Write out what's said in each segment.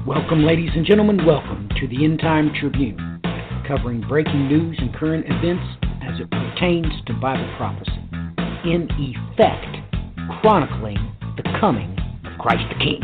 Welcome, ladies and gentlemen, welcome to the End Time Tribune, covering breaking news and current events as it pertains to Bible prophecy, in effect, chronicling the coming of Christ the King.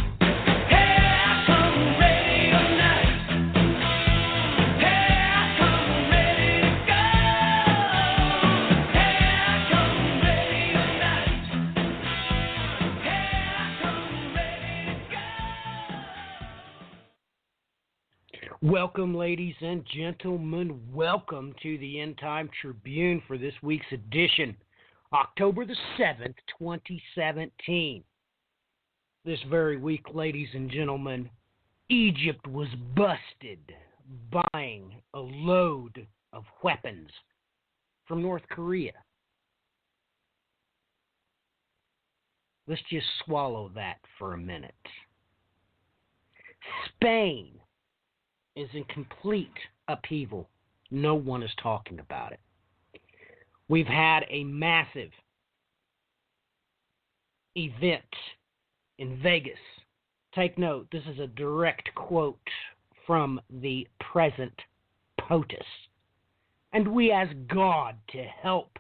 Welcome, ladies and gentlemen. Welcome to the End Time Tribune for this week's edition, October the 7th, 2017. This very week, ladies and gentlemen, Egypt was busted buying a load of weapons from North Korea. Let's just swallow that for a minute. Spain is in complete upheaval. No one is talking about it. We've had a massive event in Vegas. Take note, this is a direct quote from the present POTUS. And we ask God to help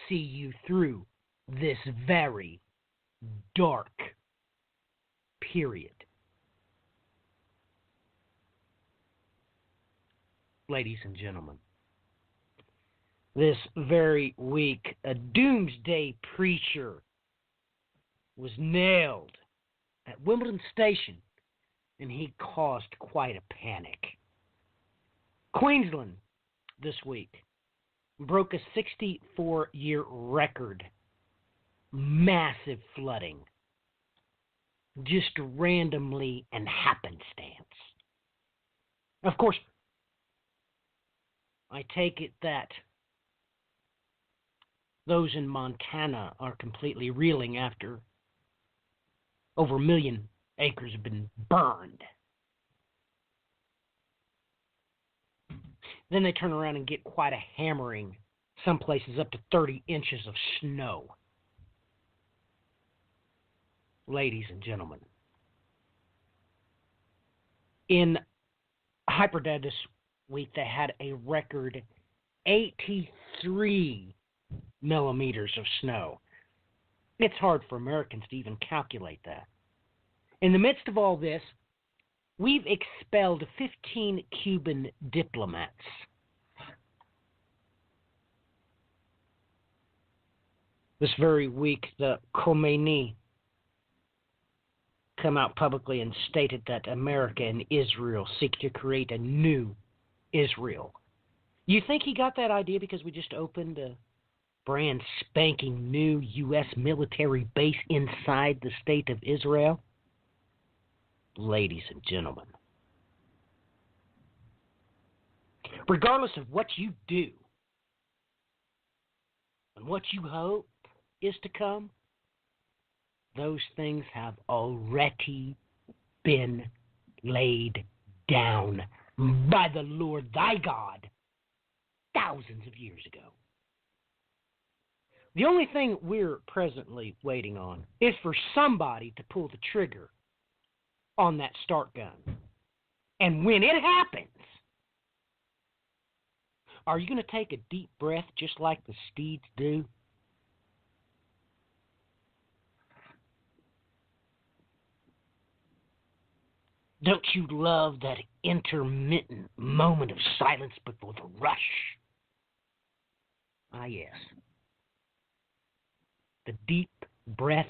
see you through this very dark period. Ladies and gentlemen, this very week, a doomsday preacher was nailed at Wimbledon Station, and he caused quite a panic. Queensland this week broke a 64-year record. Massive flooding, just randomly and happenstance. Of course, I take it that those in Montana are completely reeling after over 1 million acres have been burned. Then they turn around and get quite a hammering, some places up to 30 inches of snow. Ladies and gentlemen, in Hyperdad this week, they had a record 83 millimeters of snow. It's hard for Americans to even calculate that. In the midst of all this, we've expelled 15 Cuban diplomats. This very week, the Khomeini come out publicly and stated that America and Israel seek to create a new Israel. You think he got that idea because we just opened a brand spanking new U.S. military base inside the state of Israel? Ladies and gentlemen, regardless of what you do and what you hope is to come, those things have already been laid down by the Lord thy God thousands of years ago. The only thing we're presently waiting on is for somebody to pull the trigger on that start gun. And when it happens, are you going to take a deep breath just like the steeds do? Don't you love that intermittent moment of silence before the rush? Ah, yes. The deep breath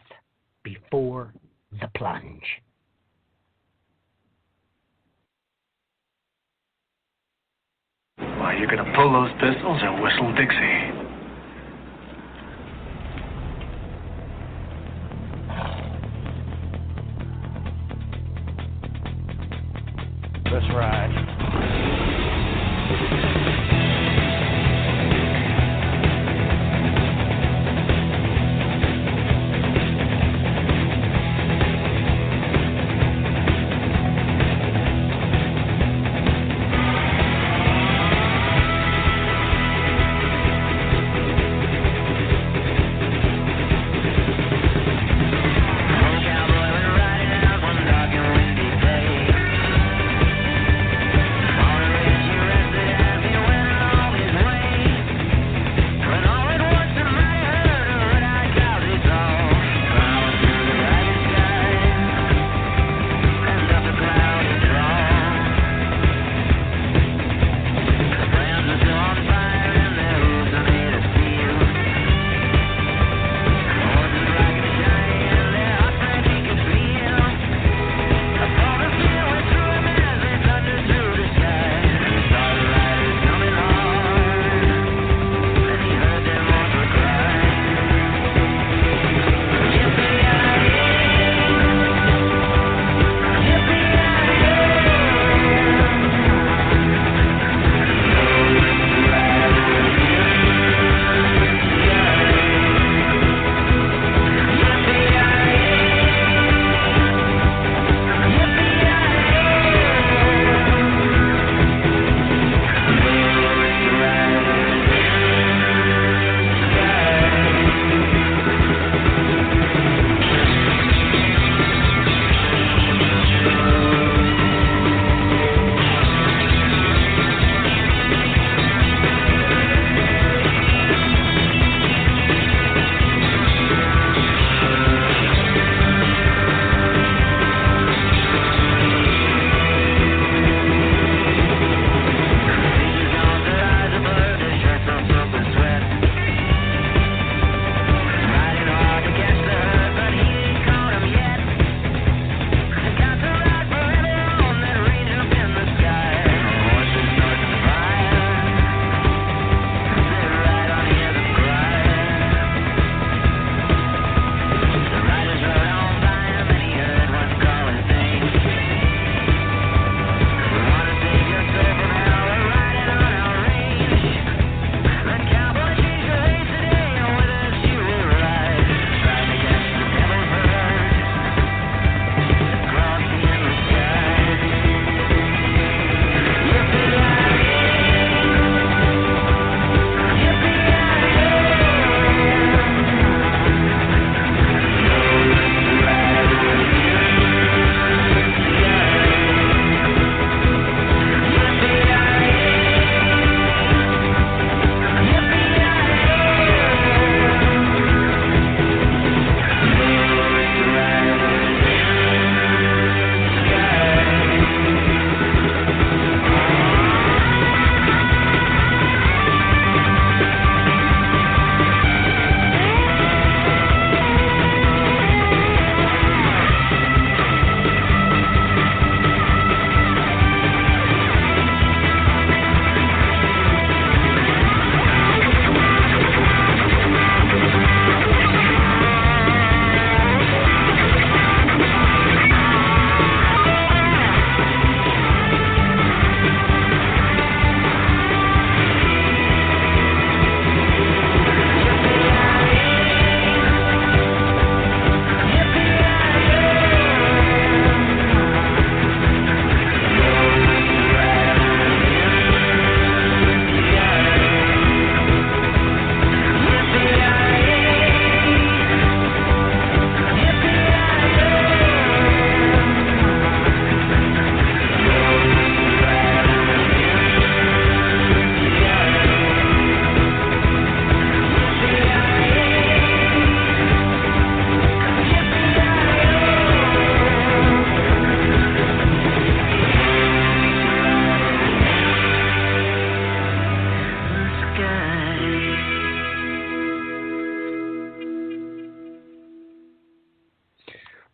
before the plunge. Well, you're going to pull those pistols and whistle Dixie. Let's ride.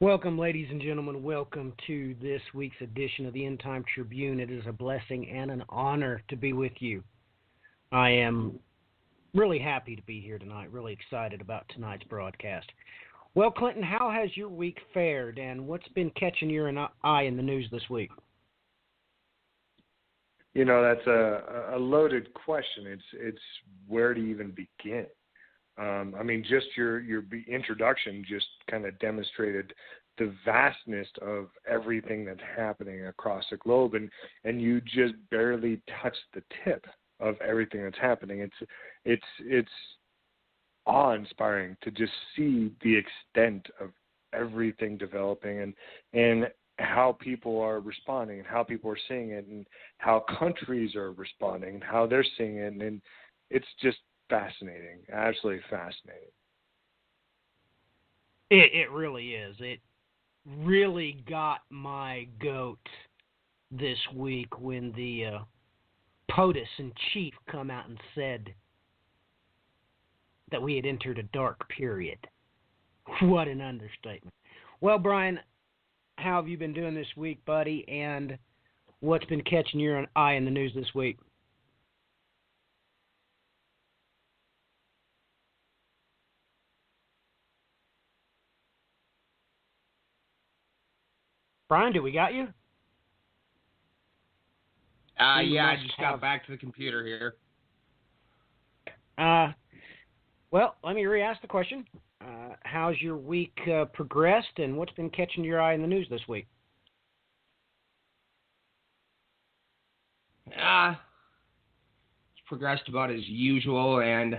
Welcome, ladies and gentlemen. Welcome to this week's edition of the End Time Tribune. It is a blessing and an honor to be with you. I am really happy to be here tonight, really excited about tonight's broadcast. Well, Clinton, how has your week fared, and what's been catching your eye in the news this week? You know, that's a loaded question. It's where to even begin. I mean, just your introduction just kind of demonstrated the vastness of everything that's happening across the globe, and you just barely touched the tip of everything that's happening. It's awe-inspiring to just see the extent of everything developing and how people are responding and how people are seeing it and how countries are responding and how they're seeing it, and it's just fascinating, absolutely fascinating. It really is. It really got my goat this week when the POTUS-in-chief come out and said that we had entered a dark period. What an understatement. Well, Brian, how have you been doing this week, buddy, and what's been catching your eye in the news this week? Brian, do we got you? Yeah, I just got back to the computer here. Well, let me re-ask the question. How's your week progressed, and what's been catching your eye in the news this week? It's progressed about as usual, and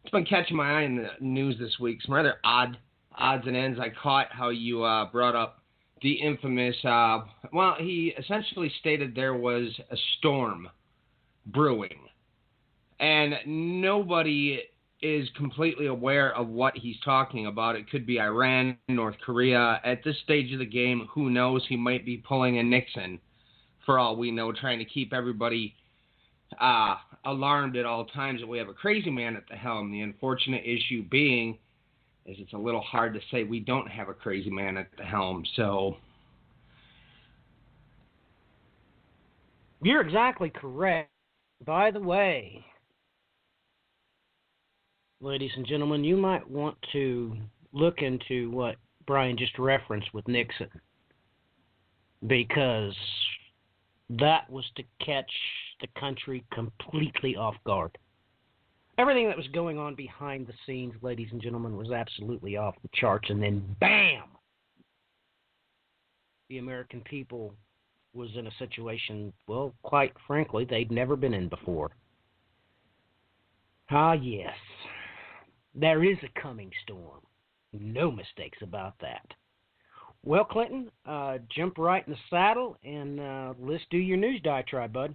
it's been catching my eye in the news this week. Some rather odds and ends. I caught how you brought up the infamous, he essentially stated there was a storm brewing, and nobody is completely aware of what he's talking about. It could be Iran, North Korea. At this stage of the game, who knows? He might be pulling a Nixon, for all we know, trying to keep everybody alarmed at all times that we have a crazy man at the helm. The unfortunate issue being is it's a little hard to say we don't have a crazy man at the helm. So you're exactly correct. By the way, ladies and gentlemen, you might want to look into what Brian just referenced with Nixon, because that was to catch the country completely off guard. Everything that was going on behind the scenes, ladies and gentlemen, was absolutely off the charts. And then, bam! The American people was in a situation, well, quite frankly, they'd never been in before. Ah, yes. There is a coming storm. No mistakes about that. Well, Clinton, jump right in the saddle, and let's do your news diatribe, bud.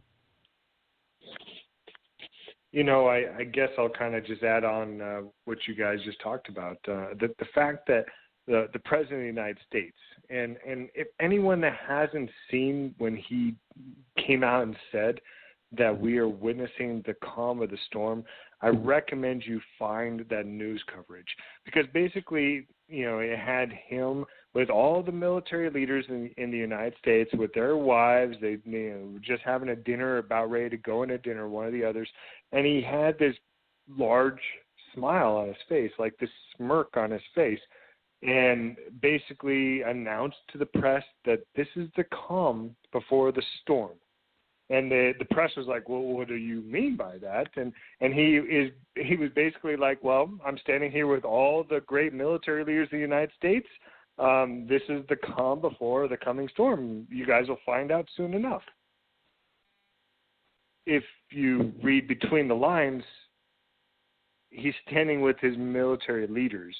You know, I guess I'll kind of just add on what you guys just talked about. The fact that the President of the United States, and if anyone that hasn't seen when he came out and said that we are witnessing the calm of the storm, I recommend you find that news coverage. Because basically, you know, it had him with all the military leaders in the United States with their wives. They were just having a dinner, about ready to go into dinner, one of the others. And he had this large smile on his face, like this smirk on his face, and basically announced to the press that this is the calm before the storm. And the press was like, well, what do you mean by that? And he was basically like, well, I'm standing here with all the great military leaders of the United States. This is the calm before the coming storm. You guys will find out soon enough. If you read between the lines, he's standing with his military leaders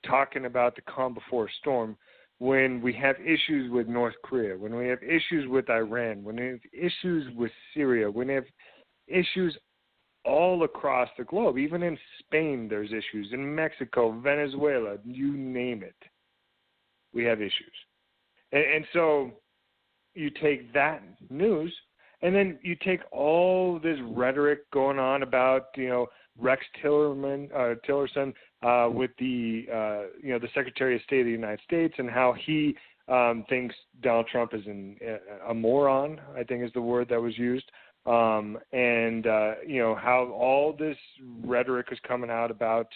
talking about the calm before storm when we have issues with North Korea, when we have issues with Iran, when we have issues with Syria, when we have issues all across the globe. Even in Spain there's issues, in Mexico, Venezuela, you name it. We have issues. And so you take that news, and then you take all this rhetoric going on about, you know, Rex Tillerson with the the Secretary of State of the United States and how he thinks Donald Trump is a moron, I think is the word that was used. How all this rhetoric is coming out about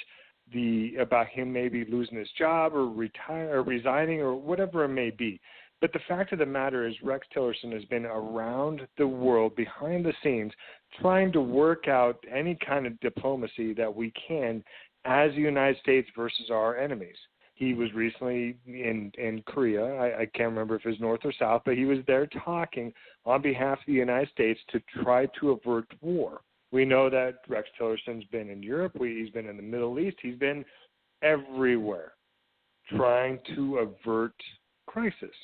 him maybe losing his job or resigning or whatever it may be. But the fact of the matter is Rex Tillerson has been around the world behind the scenes trying to work out any kind of diplomacy that we can as the United States versus our enemies. He was recently in Korea. I can't remember if it was North or South, but he was there talking on behalf of the United States to try to avert war. We know that Rex Tillerson's been in Europe. He's been in the Middle East. He's been everywhere trying to avert crisis.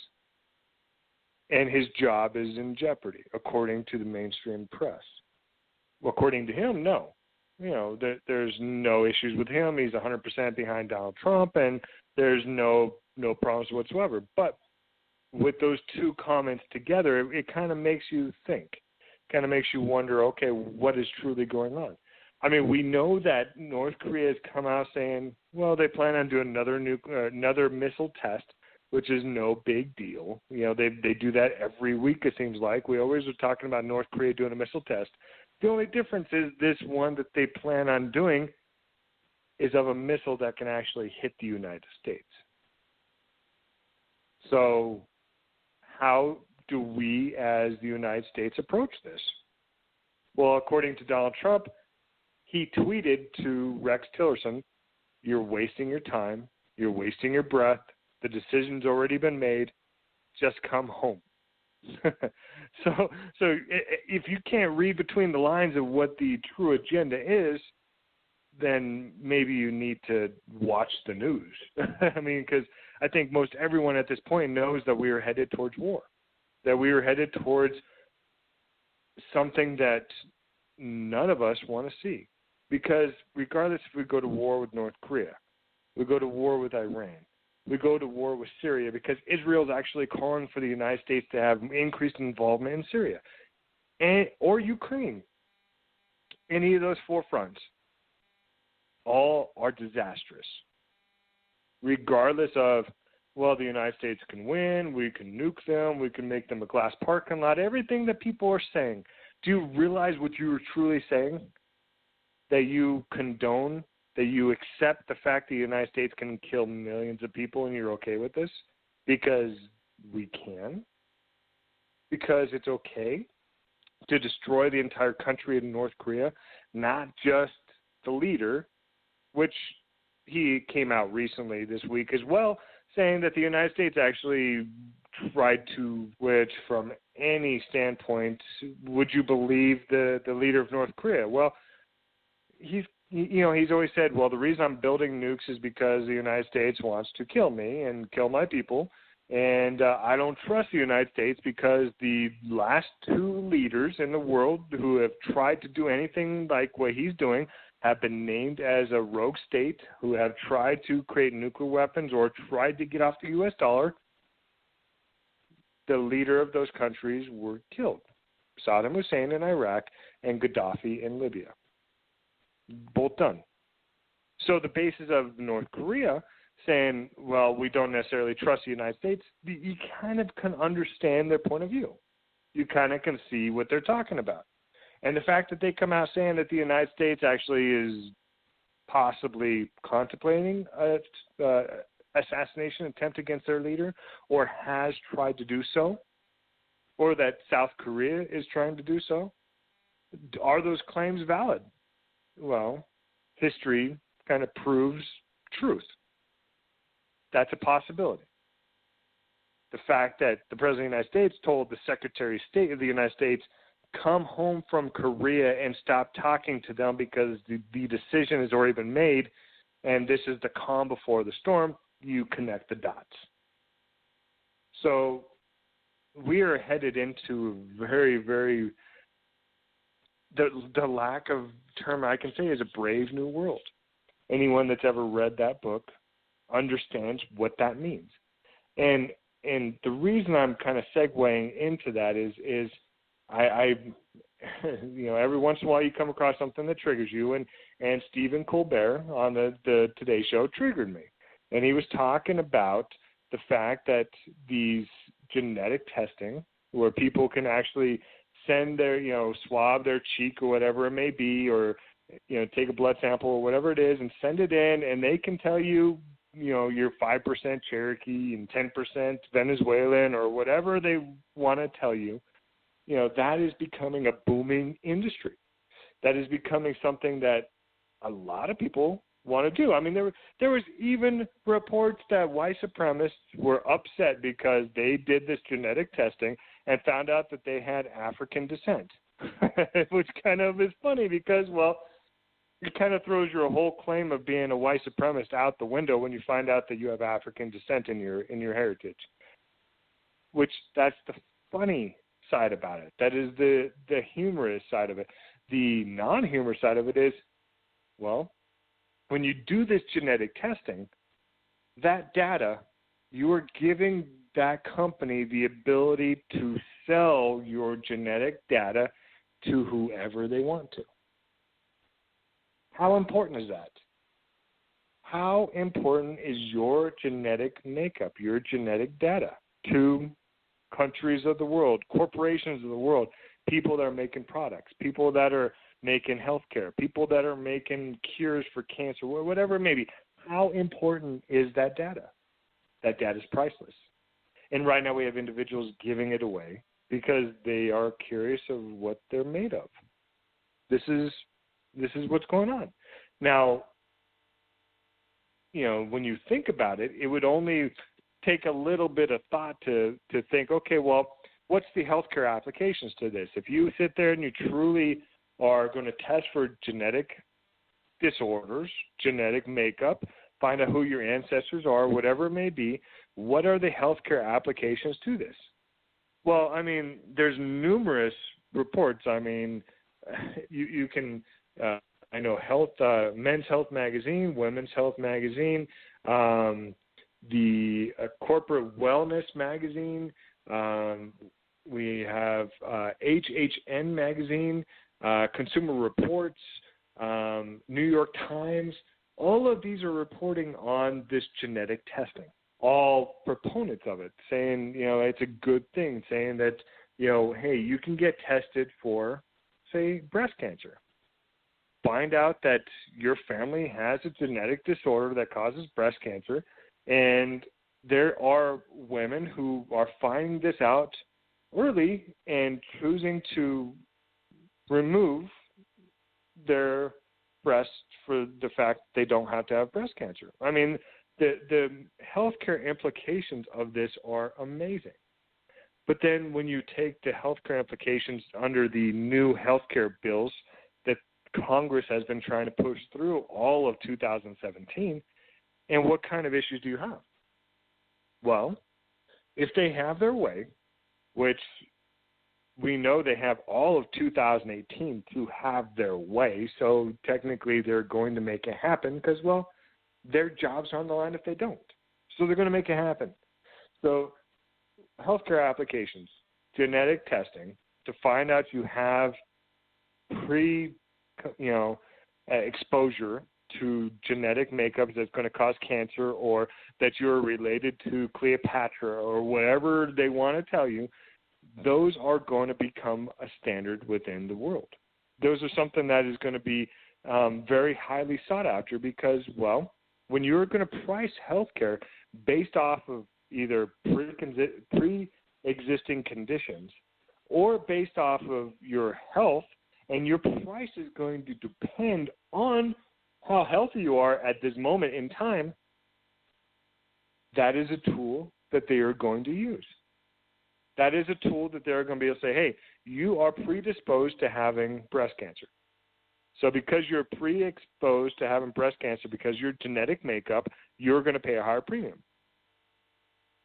And his job is in jeopardy, according to the mainstream press. According to him, no. There's no issues with him. He's 100% behind Donald Trump, and there's no problems whatsoever. But with those two comments together, it kind of makes you think, kind of makes you wonder, okay, what is truly going on? I mean, we know that North Korea has come out saying, well, they plan on doing another missile test, which is no big deal. They do that every week, it seems like. We always are talking about North Korea doing a missile test. The only difference is this one that they plan on doing is of a missile that can actually hit the United States. So how do we as the United States approach this? Well, according to Donald Trump, he tweeted to Rex Tillerson, "You're wasting your time. You're wasting your breath. The decision's already been made. Just come home." So if you can't read between the lines of what the true agenda is, then maybe you need to watch the news. I mean, because I think most everyone at this point knows that we are headed towards war, that we are headed towards something that none of us want to see. Because regardless if we go to war with North Korea, we go to war with Iran, we go to war with Syria, because Israel is actually calling for the United States to have increased involvement in Syria or Ukraine. Any of those four fronts, all are disastrous. Regardless of, well, the United States can win, we can nuke them, we can make them a glass parking lot, everything that people are saying. Do you realize what you are truly saying? That you condone, that you accept the fact that the United States can kill millions of people and you're okay with this? Because we can? Because it's okay to destroy the entire country of North Korea, not just the leader, which he came out recently this week as well, saying that the United States actually tried to, which from any standpoint, would you believe the leader of North Korea? Well, he's always said, well, the reason I'm building nukes is because the United States wants to kill me and kill my people, and I don't trust the United States because the last two leaders in the world who have tried to do anything like what he's doing have been named as a rogue state, who have tried to create nuclear weapons or tried to get off the U.S. dollar. The leader of those countries were killed. Saddam Hussein in Iraq and Gaddafi in Libya. Both done. So the basis of North Korea saying, well, we don't necessarily trust the United States, you kind of can understand their point of view. You kind of can see what they're talking about. And the fact that they come out saying that the United States actually is possibly contemplating an assassination attempt against their leader, or has tried to do so, or that South Korea is trying to do so, are those claims valid? Well, history kind of proves truth. That's a possibility. The fact that the President of the United States told the Secretary of State of the United States, come home from Korea and stop talking to them because the decision has already been made and this is the calm before the storm, you connect the dots. So we are headed into very, very, the lack of term I can say is a brave new world. Anyone that's ever read that book understands what that means. And the reason I'm kind of segueing into that is I every once in a while you come across something that triggers you, and Stephen Colbert on the Today Show triggered me. And he was talking about the fact that these genetic testing, where people can actually send their, swab their cheek or whatever it may be, or, take a blood sample or whatever it is and send it in, and they can tell you, you're 5% Cherokee and 10% Venezuelan or whatever they want to tell you. That is becoming a booming industry. That is becoming something that a lot of people want to do. I mean, there was even reports that white supremacists were upset because they did this genetic testing and found out that they had African descent, which kind of is funny because, well, it kind of throws your whole claim of being a white supremacist out the window when you find out that you have African descent in your heritage. Which, that's the funny side about it. That is the humorous side of it. The non-humorous side of it is, well, when you do this genetic testing, that data, you are giving that company the ability to sell your genetic data to whoever they want to. How important is that? How important is your genetic makeup, your genetic data to countries of the world, corporations of the world, people that are making products, people that are making healthcare, people that are making cures for cancer, whatever it may be? How important is that data? That data is priceless. And right now we have individuals giving it away because they are curious of what they're made of. This is what's going on. Now, when you think about it, it would only take a little bit of thought to think, okay, well, what's the healthcare applications to this? If you sit there and you truly are going to test for genetic disorders, genetic makeup, find out who your ancestors are, whatever it may be, what are the healthcare applications to this? Well, I mean, there's numerous reports. I mean, you can, I know Men's Health Magazine, Women's Health Magazine, the Corporate Wellness Magazine, we have HHN Magazine, Consumer Reports, New York Times. All of these are reporting on this genetic testing, all proponents of it, saying, it's a good thing, saying that, hey, you can get tested for, say, breast cancer. Find out that your family has a genetic disorder that causes breast cancer, and there are women who are finding this out early and choosing to remove their breasts for the fact they don't have to have breast cancer. I mean, the healthcare implications of this are amazing. But then when you take the healthcare implications under the new healthcare bills that Congress has been trying to push through all of 2017, and what kind of issues do you have? Well, if they have their way, which we know they have all of 2018 to have their way, so technically they're going to make it happen because, well, their jobs are on the line if they don't. So they're going to make it happen. So healthcare applications, genetic testing, to find out you have exposure to genetic makeups that's going to cause cancer, or that you're related to Cleopatra, or whatever they want to tell you, those are going to become a standard within the world. Those are something that is going to be very highly sought after because, well, when you're going to price healthcare based off of either pre-existing conditions or based off of your health, and your price is going to depend on how healthy you are at this moment in time, that is a tool that they are going to use. That is a tool that they're going to be able to say, hey, you are predisposed to having breast cancer. So because you're pre-exposed to having breast cancer, because your genetic makeup, you're going to pay a higher premium.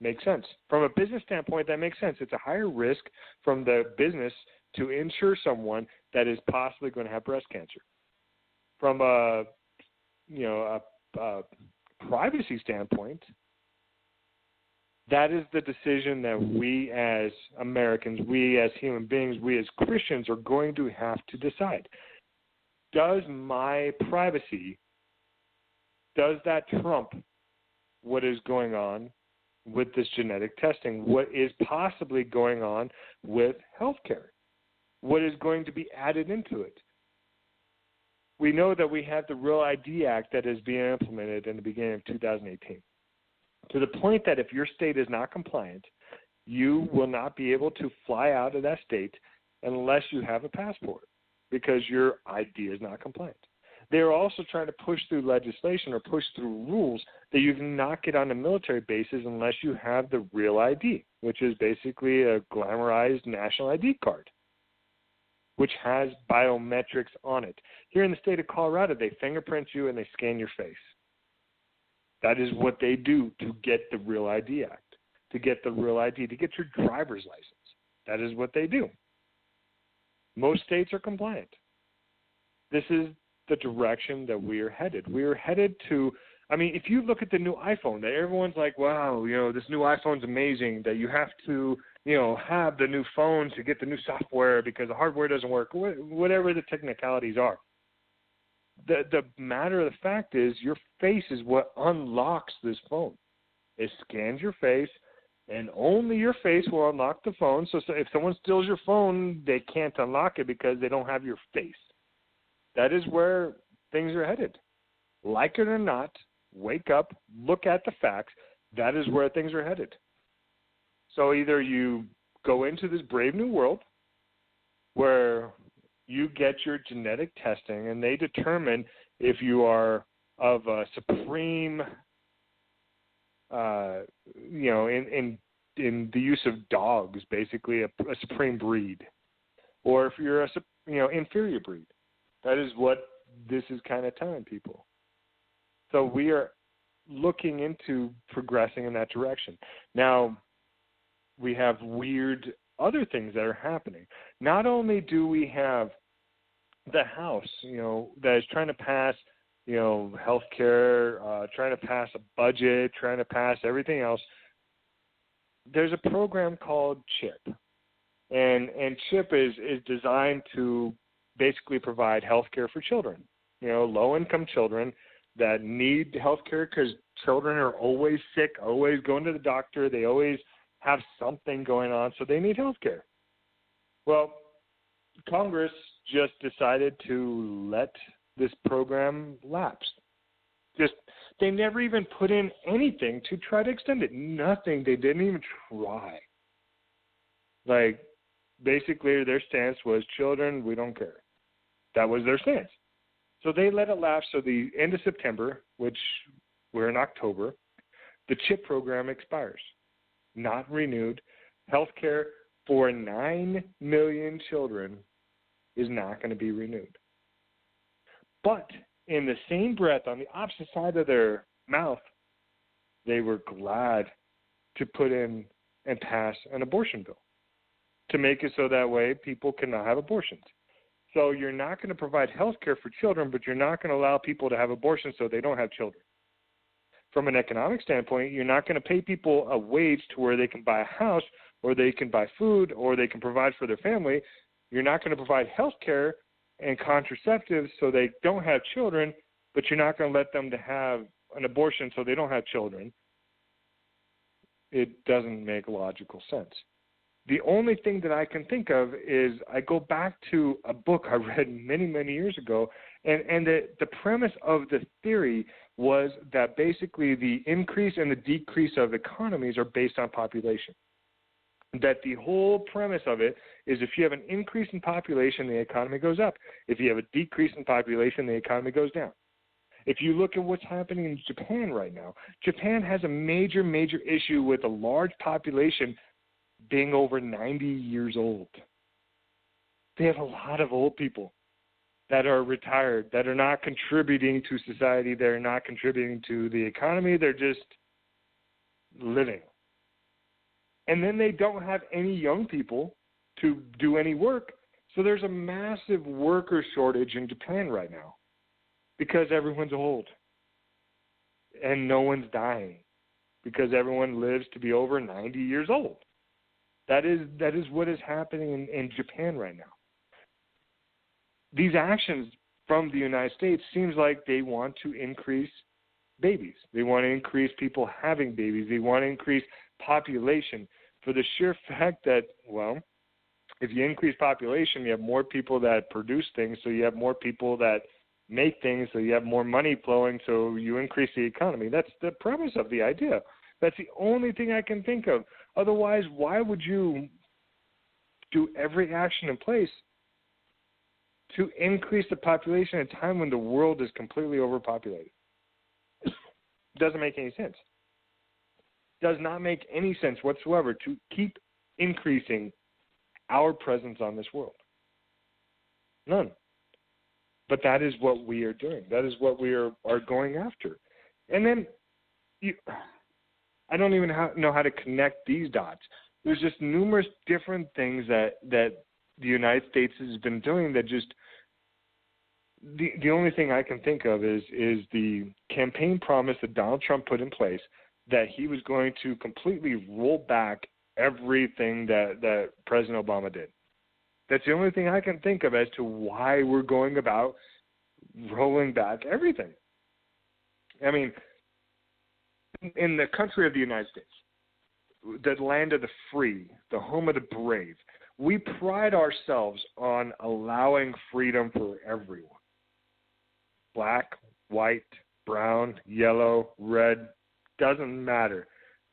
Makes sense. From a business standpoint, that makes sense. It's a higher risk from the business to insure someone that is possibly going to have breast cancer. From a privacy standpoint, That is the decision that we as Americans, we as human beings, we as Christians are going to have to decide. Does my privacy, does that trump what is going on with this genetic testing? What is possibly going on with healthcare? What is going to be added into it? We know that we have the Real ID Act that is being implemented in the beginning of 2018. To the point that if your state is not compliant, you will not be able to fly out of that state unless you have a passport because your ID is not compliant. They're also trying to push through legislation or push through rules that you cannot get on a military bases unless you have the Real ID, which is basically a glamorized national ID card, which has biometrics on it. Here in the state of Colorado, they fingerprint you and they scan your face. That is what they do to get the Real ID Act, to get the Real ID, to get your driver's license. That is what they do. Most states are compliant. This is the direction that we are headed. We are headed to, I mean, if you look at the new iPhone, that everyone's like, wow, this new iPhone's amazing, that you have to, have the new phone to get the new software because the hardware doesn't work, whatever the technicalities are. The matter of the fact is your face is what unlocks this phone. It scans your face, and only your face will unlock the phone. So if someone steals your phone, they can't unlock it because they don't have your face. That is where things are headed. Like it or not, wake up, look at the facts. That is where things are headed. So either you go into this brave new world where you get your genetic testing and they determine if you are of a supreme, in the use of dogs, basically a supreme breed, or if you're a inferior breed. That is what this is kind of telling people. So we are looking into progressing in that direction. Now, we have weird other things that are happening. Not only do we have the House, that is trying to pass, health care, trying to pass a budget, trying to pass everything else, there's a program called CHIP. And CHIP is designed to basically provide health care for children, low-income children that need health care because children are always sick, always going to the doctor. They always have something going on, so they need health care. Well, Congress just decided to let this program lapse. They never even put in anything to try to extend it. Nothing. They didn't even try. Basically, their stance was, children, we don't care. That was their stance. So they let it lapse. So the end of September, which we're in October, the CHIP program expires. Not renewed. Health care for 9 million children is not going to be renewed. But in the same breath, on the opposite side of their mouth, they were glad to put in and pass an abortion bill to make it so that way people cannot have abortions. So you're not going to provide health care for children, but you're not going to allow people to have abortions so they don't have children. From an economic standpoint, you're not going to pay people a wage to where they can buy a house or they can buy food or they can provide for their family. You're not going to provide health care and contraceptives so they don't have children, but you're not going to let them to have an abortion so they don't have children. It doesn't make logical sense. The only thing that I can think of is I go back to a book I read many, many years ago, and the premise of the theory was that basically the increase and the decrease of economies are based on population. That the whole premise of it is if you have an increase in population, the economy goes up. If you have a decrease in population, the economy goes down. If you look at what's happening in Japan right now, Japan has a major, major issue with a large population being over 90 years old. They have a lot of old people that are retired, that are not contributing to society, they're not contributing to the economy, they're just living. And then they don't have any young people to do any work, so there's a massive worker shortage in Japan right now because everyone's old and no one's dying because everyone lives to be over 90 years old. That is what is happening in Japan right now. These actions from the United States seems like they want to increase babies. They want to increase people having babies. They want to increase population for the sheer fact that, well, if you increase population, you have more people that produce things, so you have more people that make things, so you have more money flowing, so you increase the economy. That's the premise of the idea. That's the only thing I can think of. Otherwise, why would you do every action in place to increase the population at a time when the world is completely overpopulated? Doesn't make any sense. Does not make any sense whatsoever to keep increasing our presence on this world. None. But that is what we are doing. That is what we are going after. And then I don't even know how to connect these dots. There's just numerous different things that the United States has been doing that just the only thing I can think of is the campaign promise that Donald Trump put in place that he was going to completely roll back everything that President Obama did. That's the only thing I can think of as to why we're going about rolling back everything. I mean, in the country of the United States, the land of the free, the home of the brave, we pride ourselves on allowing freedom for everyone. Black, white, brown, yellow, red, doesn't matter.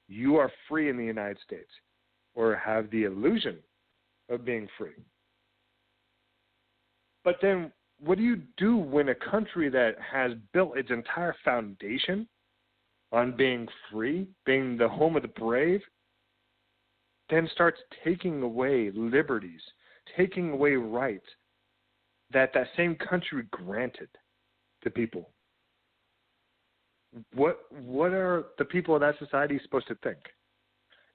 You are free in the United States, or have the illusion of being free. But then what do you do when a country that has built its entire foundation on being free, being the home of the brave, then starts taking away liberties, taking away rights that same country granted to people? What are the people of that society supposed to think?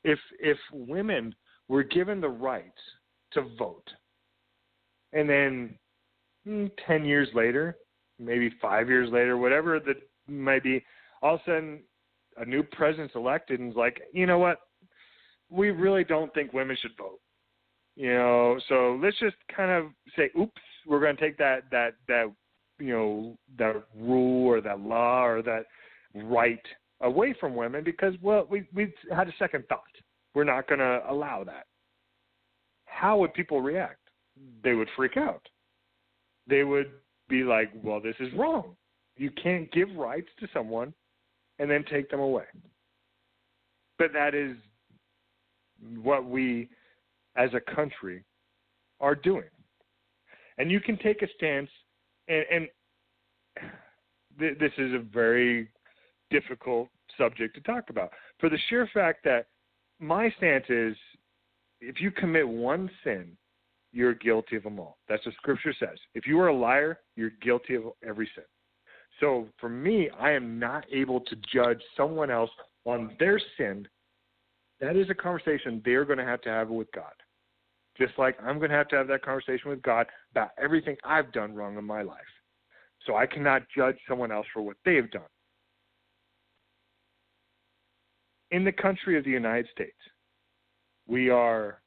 If women were given the rights to vote, and then 10 years later, maybe 5 years later, whatever that might be, all of a sudden a new president's elected and is like, you know what, we really don't think women should vote. You know, so let's just kind of say, oops, we're going to take that you know, that rule or that law or that right away from women because, well, we had a second thought. We're not going to allow that. How would people react? They would freak out. They would be like, well, this is wrong. You can't give rights to someone and then take them away. But that is what we as a country are doing. And you can take a stance, and this is a very difficult subject to talk about, for the sheer fact that my stance is if you commit one sin, you're guilty of them all. That's what Scripture says. If you are a liar, you're guilty of every sin. So for me, I am not able to judge someone else on their sin. That is a conversation they're going to have with God. Just like I'm going to have that conversation with God about everything I've done wrong in my life. So I cannot judge someone else for what they've done. In the country of the United States, we are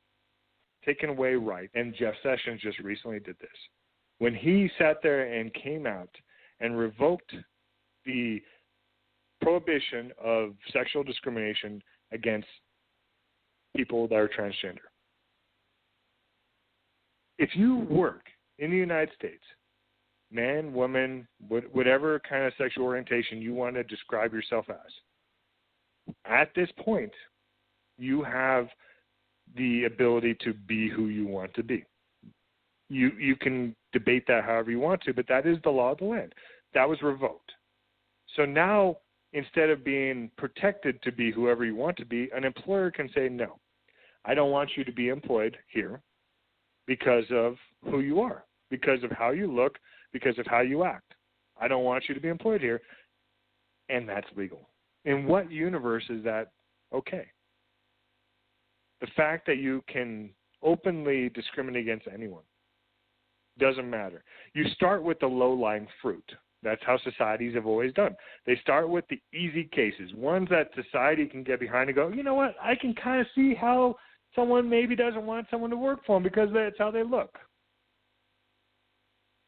taking away rights, and Jeff Sessions just recently did this. When he sat there and came out and revoked the prohibition of sexual discrimination against people that are transgender. If you work in the United States, man, woman, whatever kind of sexual orientation you want to describe yourself as, at this point, you have the ability to be who you want to be. You can debate that however you want to, but that is the law of the land. That was revoked. So now, instead of being protected to be whoever you want to be, an employer can say, no, I don't want you to be employed here because of who you are, because of how you look, because of how you act. I don't want you to be employed here, and that's legal. In what universe is that okay? The fact that you can openly discriminate against anyone doesn't matter. You start with the low-lying fruit. That's how societies have always done. They start with the easy cases, ones that society can get behind and go, you know what, I can kind of see how someone maybe doesn't want someone to work for them because that's how they look.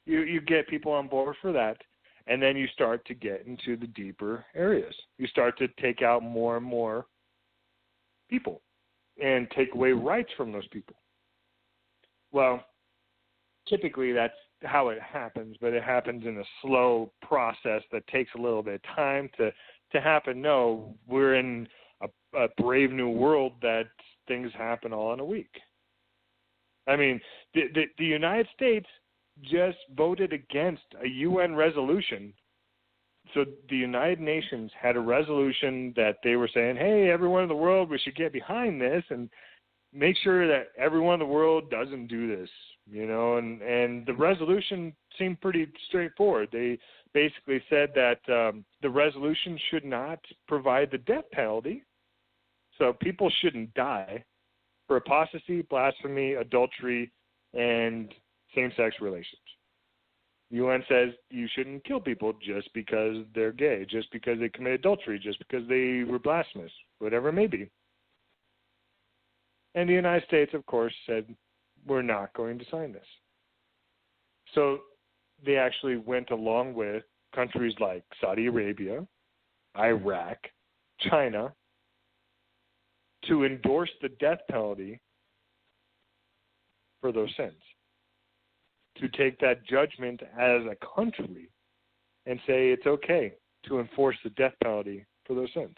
You get people on board for that, and then you start to get into the deeper areas. You start to take out more and more people and take away rights from those people. Well, typically that's how it happens, but it happens in a slow process that takes a little bit of time to happen. No, we're in a brave new world that things happen all in a week. I mean, the United States just voted against a UN resolution. So the United Nations had a resolution that they were saying, hey, everyone in the world, we should get behind this and make sure that everyone in the world doesn't do this, you know, and the resolution seemed pretty straightforward. They basically said that the resolution should not provide the death penalty, so people shouldn't die for apostasy, blasphemy, adultery, and same-sex relations. The UN says you shouldn't kill people just because they're gay, just because they commit adultery, just because they were blasphemous, whatever it may be. And the United States, of course, said, we're not going to sign this. So they actually went along with countries like Saudi Arabia, Iraq, China, to endorse the death penalty for those sins. To take that judgment as a country and say it's okay to enforce the death penalty for those sins.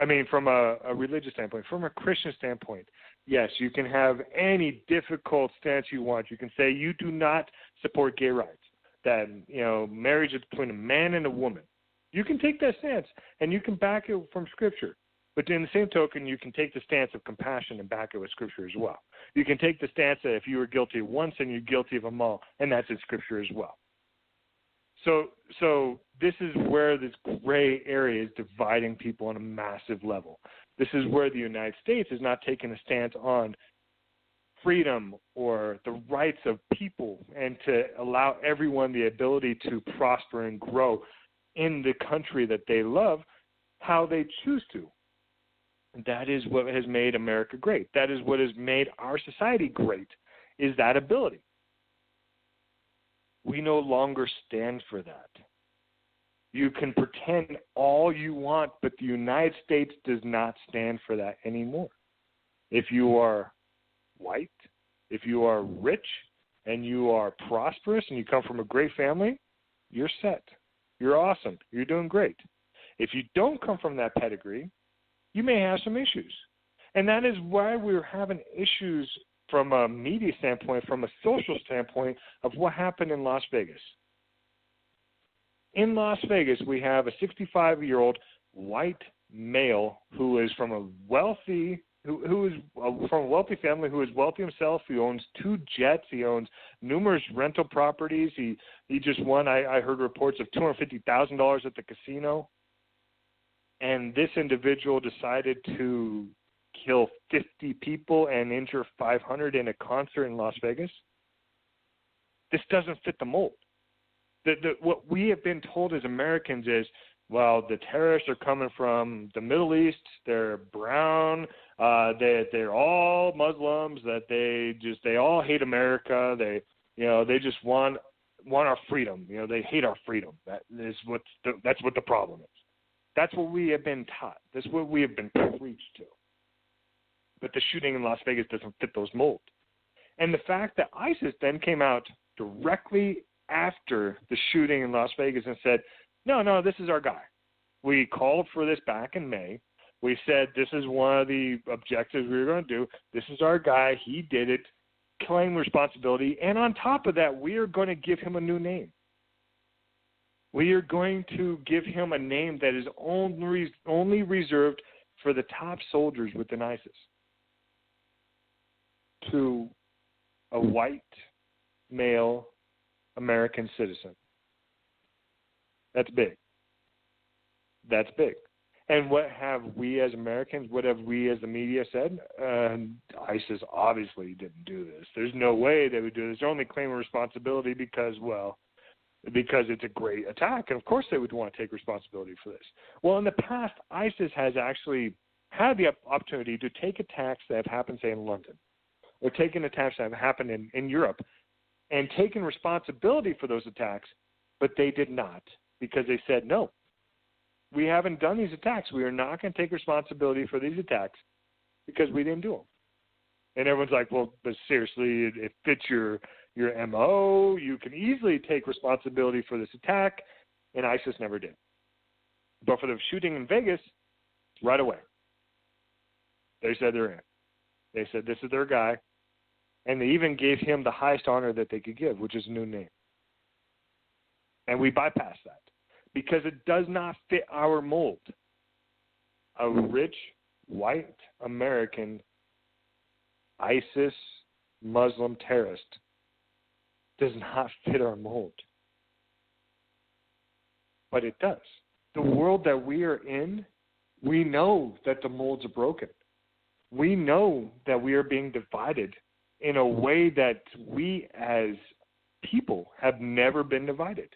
I mean, from a religious standpoint, from a Christian standpoint, yes, you can have any difficult stance you want. You can say you do not support gay rights, that, you know, marriage is between a man and a woman. You can take that stance, and you can back it from Scripture. But in the same token, you can take the stance of compassion and back it with Scripture as well. You can take the stance that if you were guilty of one sin, you're guilty of them all, and that's in Scripture as well. So this is where this gray area is dividing people on a massive level. This is where the United States is not taking a stance on freedom or the rights of people and to allow everyone the ability to prosper and grow in the country that they love how they choose to. That is what has made America great. That is what has made our society great, is that ability. We no longer stand for that. You can pretend all you want, but the United States does not stand for that anymore. If you are white, if you are rich, and you are prosperous, and you come from a great family, you're set. You're awesome. You're doing great. If you don't come from that pedigree, you may have some issues. And that is why we're having issues from a media standpoint, from a social standpoint, of what happened in Las Vegas. In Las Vegas, we have a 65-year-old white male who is from a wealthy from a wealthy family, who is wealthy himself. He owns 2 jets. He owns numerous rental properties. He just won, I heard reports of $250,000 at the casino. And this individual decided to kill 50 people and injure 500 in a concert in Las Vegas. This doesn't fit the mold. What we have been told as Americans is, well, the terrorists are coming from the Middle East. They're brown. They're all Muslims. That they all hate America. They just want our freedom. They hate our freedom. That's what the problem is. That's what we have been taught. That's what we have been preached to. But the shooting in Las Vegas doesn't fit those molds. And the fact that ISIS then came out directly after the shooting in Las Vegas and said, no, this is our guy. We called for this back in May. We said this is one of the objectives we were going to do. This is our guy. He did it. Claim responsibility. And on top of that, we are going to give him a new name. We are going to give him a name that is only reserved for the top soldiers within ISIS. To a white, male, American citizen. That's big. That's big. And what have we as Americans, what have we as the media said? ISIS obviously didn't do this. There's no way they would do this. They're only claiming responsibility because, well, because it's a great attack, and of course they would want to take responsibility for this. Well, in the past, ISIS has actually had the opportunity to take attacks that have happened, say, in London, or taken attacks that have happened in Europe, and taken responsibility for those attacks, but they did not, because they said, no, we haven't done these attacks. We are not going to take responsibility for these attacks because we didn't do them. And everyone's like, well, but seriously, it fits your MO. You can easily take responsibility for this attack, and ISIS never did. But for the shooting in Vegas, right away, they said they're in. They said this is their guy, and they even gave him the highest honor that they could give, which is a new name. And we bypassed that because it does not fit our mold. A rich, white American ISIS Muslim terrorist does not fit our mold. But it does. The world that we are in, we know that the molds are broken. We know that we are being divided in a way that we as people have never been divided.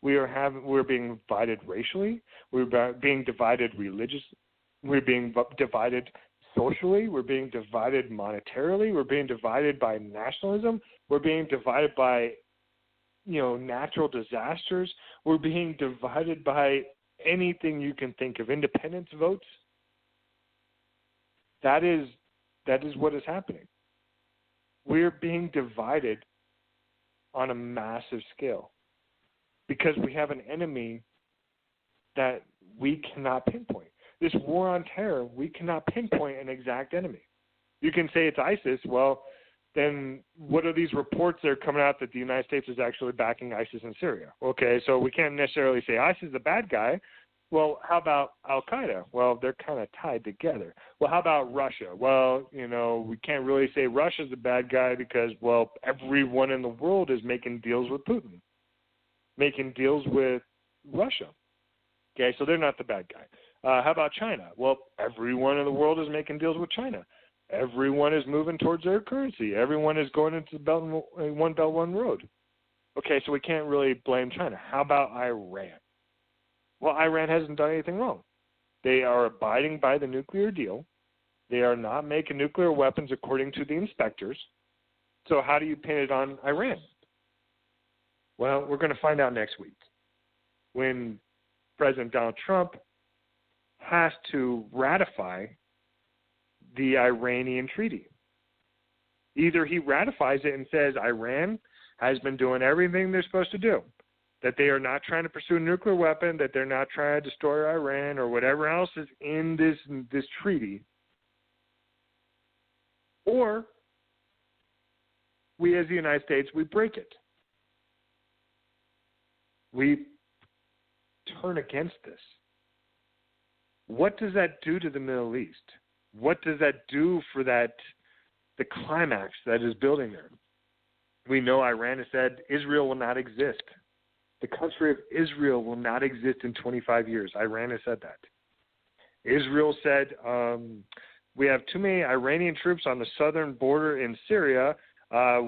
We're being divided racially. We're being divided religiously. We're being divided socially. We're being divided monetarily. We're being divided by nationalism. We're being divided by, natural disasters. We're being divided by anything you can think of. Independence votes. That is what is happening. We're being divided on a massive scale because we have an enemy that we cannot pinpoint. This war on terror, we cannot pinpoint an exact enemy. You can say it's ISIS. Well, then what are these reports that are coming out that the United States is actually backing ISIS in Syria? Okay, so we can't necessarily say ISIS is a bad guy. Well, how about Al-Qaeda? Well, they're kind of tied together. Well, how about Russia? Well, we can't really say Russia's a bad guy because, well, everyone in the world is making deals with Putin, making deals with Russia. Okay, so they're not the bad guy. How about China? Well, everyone in the world is making deals with China. Everyone is moving towards their currency. Everyone is going into the One Belt, One Road. Okay, so we can't really blame China. How about Iran? Well, Iran hasn't done anything wrong. They are abiding by the nuclear deal. They are not making nuclear weapons according to the inspectors. So how do you pin it on Iran? Well, we're going to find out next week when President Donald Trump has to ratify the Iranian treaty. Either he ratifies it and says Iran has been doing everything they're supposed to do, that they are not trying to pursue a nuclear weapon, that they're not trying to destroy Iran or whatever else is in this treaty, or we as the United States, we break it. We turn against this. What does that do to the Middle East? What does that do for the climax that is building there? We know Iran has said Israel will not exist. The country of Israel will not exist in 25 years. Iran has said that. Israel said, we have too many Iranian troops on the southern border in Syria.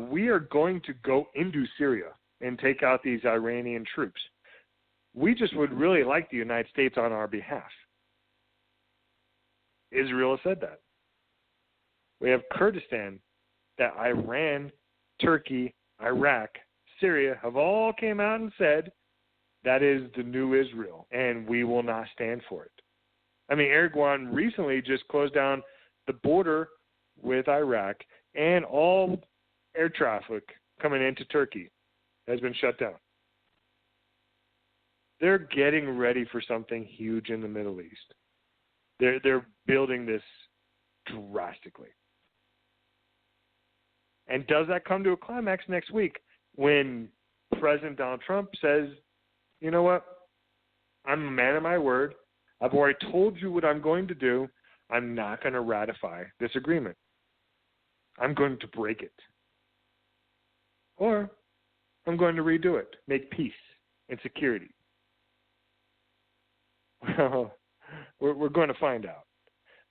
We are going to go into Syria and take out these Iranian troops. We just would really like the United States on our behalf. Israel has said that. We have Kurdistan, that Iran, Turkey, Iraq, Syria have all came out and said that is the new Israel, and we will not stand for it. I mean, Erdogan recently just closed down the border with Iraq, and all air traffic coming into Turkey has been shut down. They're getting ready for something huge in the Middle East. They're building this drastically. And does that come to a climax next week when President Donald Trump says, you know what, I'm a man of my word. I've already told you what I'm going to do. I'm not going to ratify this agreement. I'm going to break it. Or I'm going to redo it, make peace and security. Well, we're going to find out.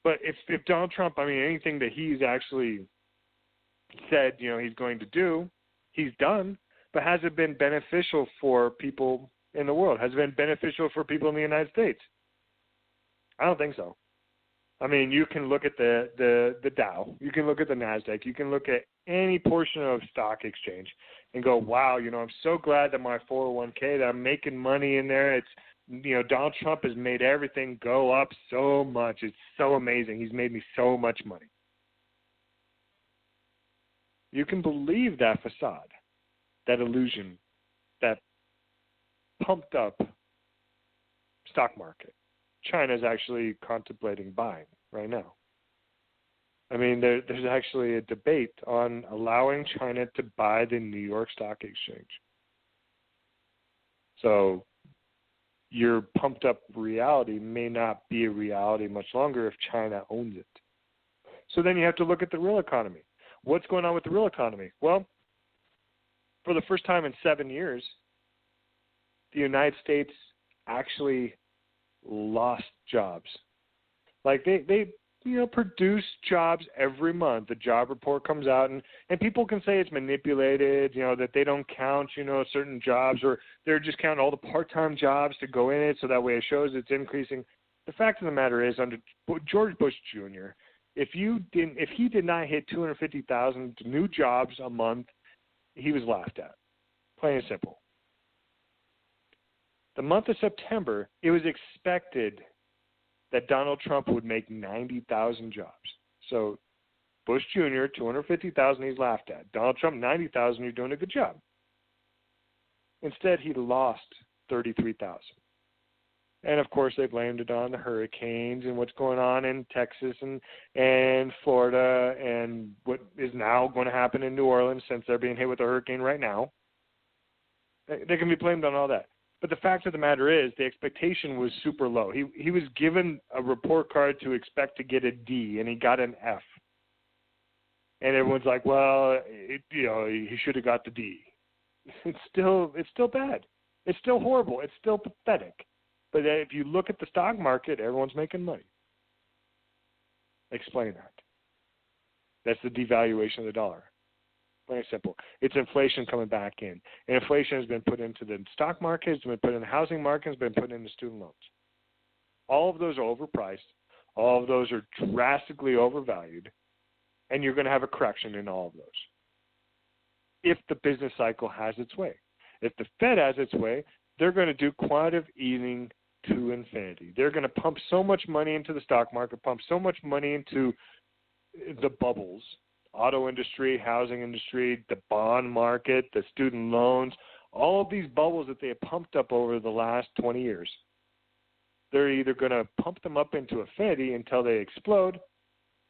But if Donald Trump, anything that he's actually said, he's going to do, he's done. But has it been beneficial for people in the world? Has it been beneficial for people in the United States? I don't think so. I mean, you can look at the Dow, you can look at the NASDAQ, you can look at any portion of stock exchange and go, wow, I'm so glad that my 401k, that I'm making money in there. It's, Donald Trump has made everything go up so much. It's so amazing. He's made me so much money. You can believe that facade, that illusion, that pumped up stock market. China is actually contemplating buying right now. I mean, there's actually a debate on allowing China to buy the New York Stock Exchange. So your pumped up reality may not be a reality much longer if China owns it. So then you have to look at the real economy. What's going on with the real economy? Well, for the first time in 7 years, the United States actually lost jobs. Like they produce jobs every month. The job report comes out, and people can say it's manipulated, that they don't count, certain jobs, or they're just counting all the part-time jobs to go in it, so that way it shows it's increasing. The fact of the matter is, under George Bush Jr., if he did not hit 250,000 new jobs a month, he was laughed at. Plain and simple. The month of September, it was expected that Donald Trump would make 90,000 jobs. So Bush Jr., 250,000, he's laughed at. Donald Trump, 90,000, you're doing a good job. Instead, he lost 33,000. And, of course, they blamed it on the hurricanes and what's going on in Texas and Florida and what is now going to happen in New Orleans since they're being hit with a hurricane right now. They can be blamed on all that. But the fact of the matter is the expectation was super low. He was given a report card to expect to get a D, and he got an F. And everyone's like, well, he should have got the D. It's still bad. It's still horrible. It's still pathetic. But if you look at the stock market, everyone's making money. Explain that. That's the devaluation of the dollar. Very simple. It's inflation coming back in. And inflation has been put into the stock market, it's been put in the housing market, it's been put into student loans. All of those are overpriced. All of those are drastically overvalued. And you're going to have a correction in all of those. If the business cycle has its way. If the Fed has its way, they're going to do quantitative easing to infinity. They're going to pump so much money into the stock market, pump so much money into the bubbles, auto industry, housing industry, the bond market, the student loans, all of these bubbles that they have pumped up over the last 20 years. They're either going to pump them up into infinity until they explode,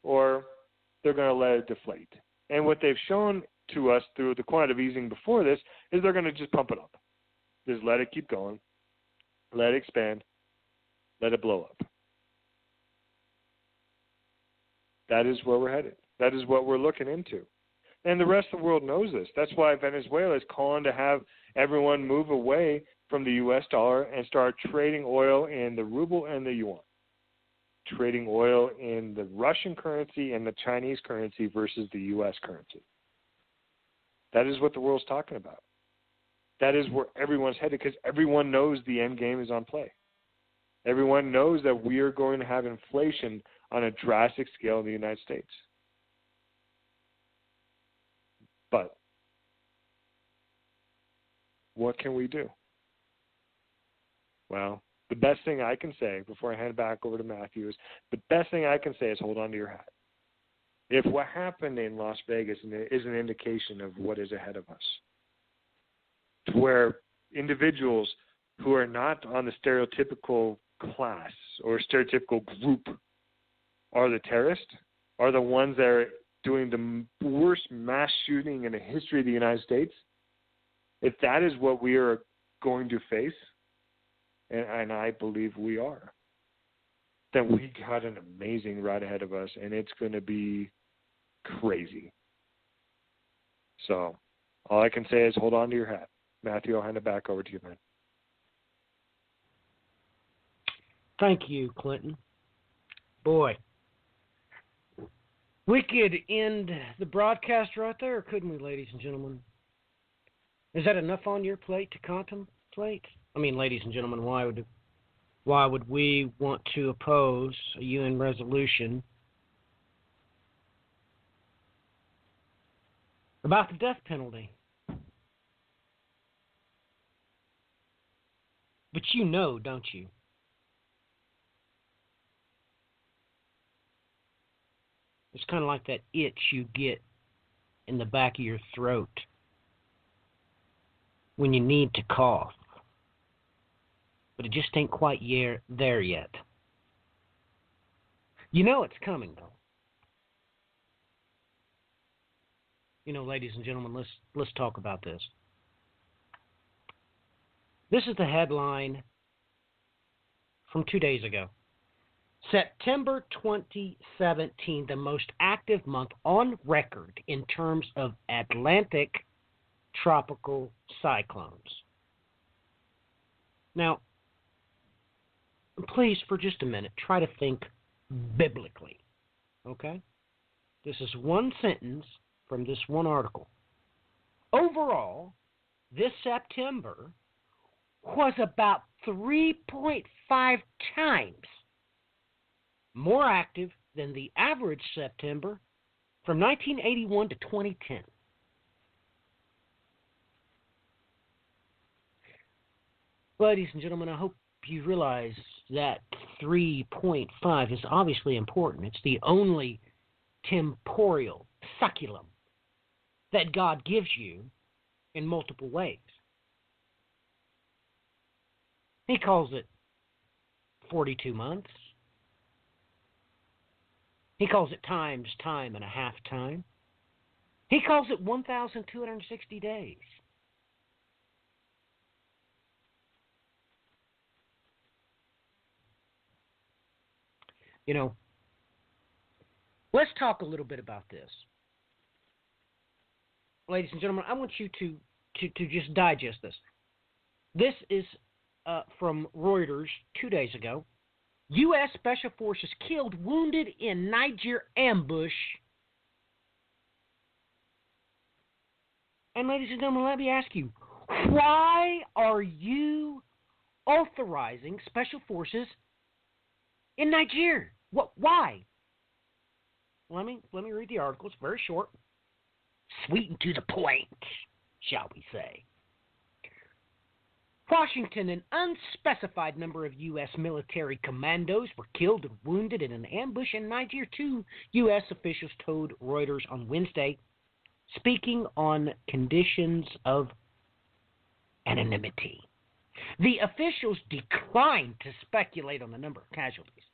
or they're going to let it deflate. And what they've shown to us through the quantitative easing before this is they're going to just pump it up. Just let it keep going, let it expand, let it blow up. That is where we're headed. That is what we're looking into. And the rest of the world knows this. That's why Venezuela is calling to have everyone move away from the U.S. dollar and start trading oil in the ruble and the yuan. Trading oil in the Russian currency and the Chinese currency versus the U.S. currency. That is what the world's talking about. That is where everyone's headed because everyone knows the end game is on play. Everyone knows that we are going to have inflation on a drastic scale in the United States. But what can we do? Well, the best thing I can say before I hand it back over to Matthew is the best thing I can say is hold on to your hat. If what happened in Las Vegas is an indication of what is ahead of us, to where individuals who are not on the stereotypical class or stereotypical group are the terrorists, are the ones that are doing the worst mass shooting in the history of the United States, if that is what we are going to face, and I believe we are, then we got an amazing ride ahead of us, and it's going to be crazy. So all I can say is hold on to your hat. Matthew, I'll hand it back over to you, man. Thank you, Clinton. Boy, we could end the broadcast right there, couldn't we, ladies and gentlemen? Is that enough on your plate to contemplate? I mean, ladies and gentlemen, why would we want to oppose a UN resolution about the death penalty? But you know, don't you? It's kind of like that itch you get in the back of your throat when you need to cough. But it just ain't quite there yet. You know it's coming, though. You know, ladies and gentlemen, let's talk about this. This is the headline from 2 days ago. September 2017, the most active month on record in terms of Atlantic tropical cyclones. Now, please, for just a minute, try to think biblically, okay? This is one sentence from this one article. Overall, this September was about 3.5 times more active than the average September from 1981 to 2010. Ladies and gentlemen, I hope you realize that 3.5 is obviously important. It's the only temporal saculum that God gives you in multiple ways. He calls it 42 months. He calls it time and a half time. He calls it 1,260 days. You know, let's talk a little bit about this. Ladies and gentlemen, I want you to just digest this. This is from Reuters 2 days ago. U.S. Special Forces killed, wounded in Niger ambush. And ladies and gentlemen, let me ask you, why are you authorizing Special Forces in Niger? Why? Let me read the article. It's very short. Sweet and to the point, shall we say. Washington, an unspecified number of U.S. military commandos were killed and wounded in an ambush in Niger, 2 U.S. officials told Reuters on Wednesday, speaking on conditions of anonymity. The officials declined to speculate on the number of casualties.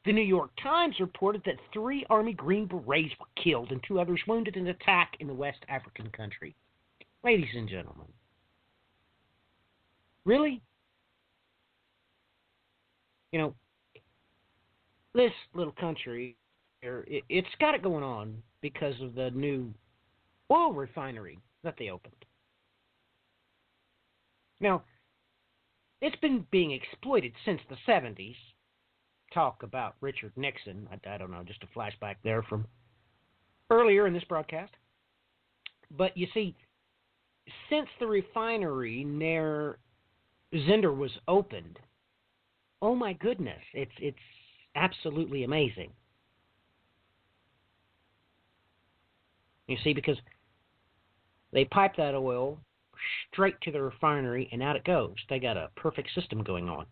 The New York Times reported that 3 Army Green Berets were killed and 2 others wounded in an attack in the West African country. Ladies and gentlemen, really? You know, this little country, it's got it going on because of the new oil refinery that they opened. Now, it's been being exploited since the 70s. Talk about Richard Nixon. I don't know, just a flashback there from earlier in this broadcast. But you see, since the refinery near Zinder was opened, oh my goodness, it's absolutely amazing. You see, because they pipe that oil straight to the refinery and out it goes. They got a perfect system going on.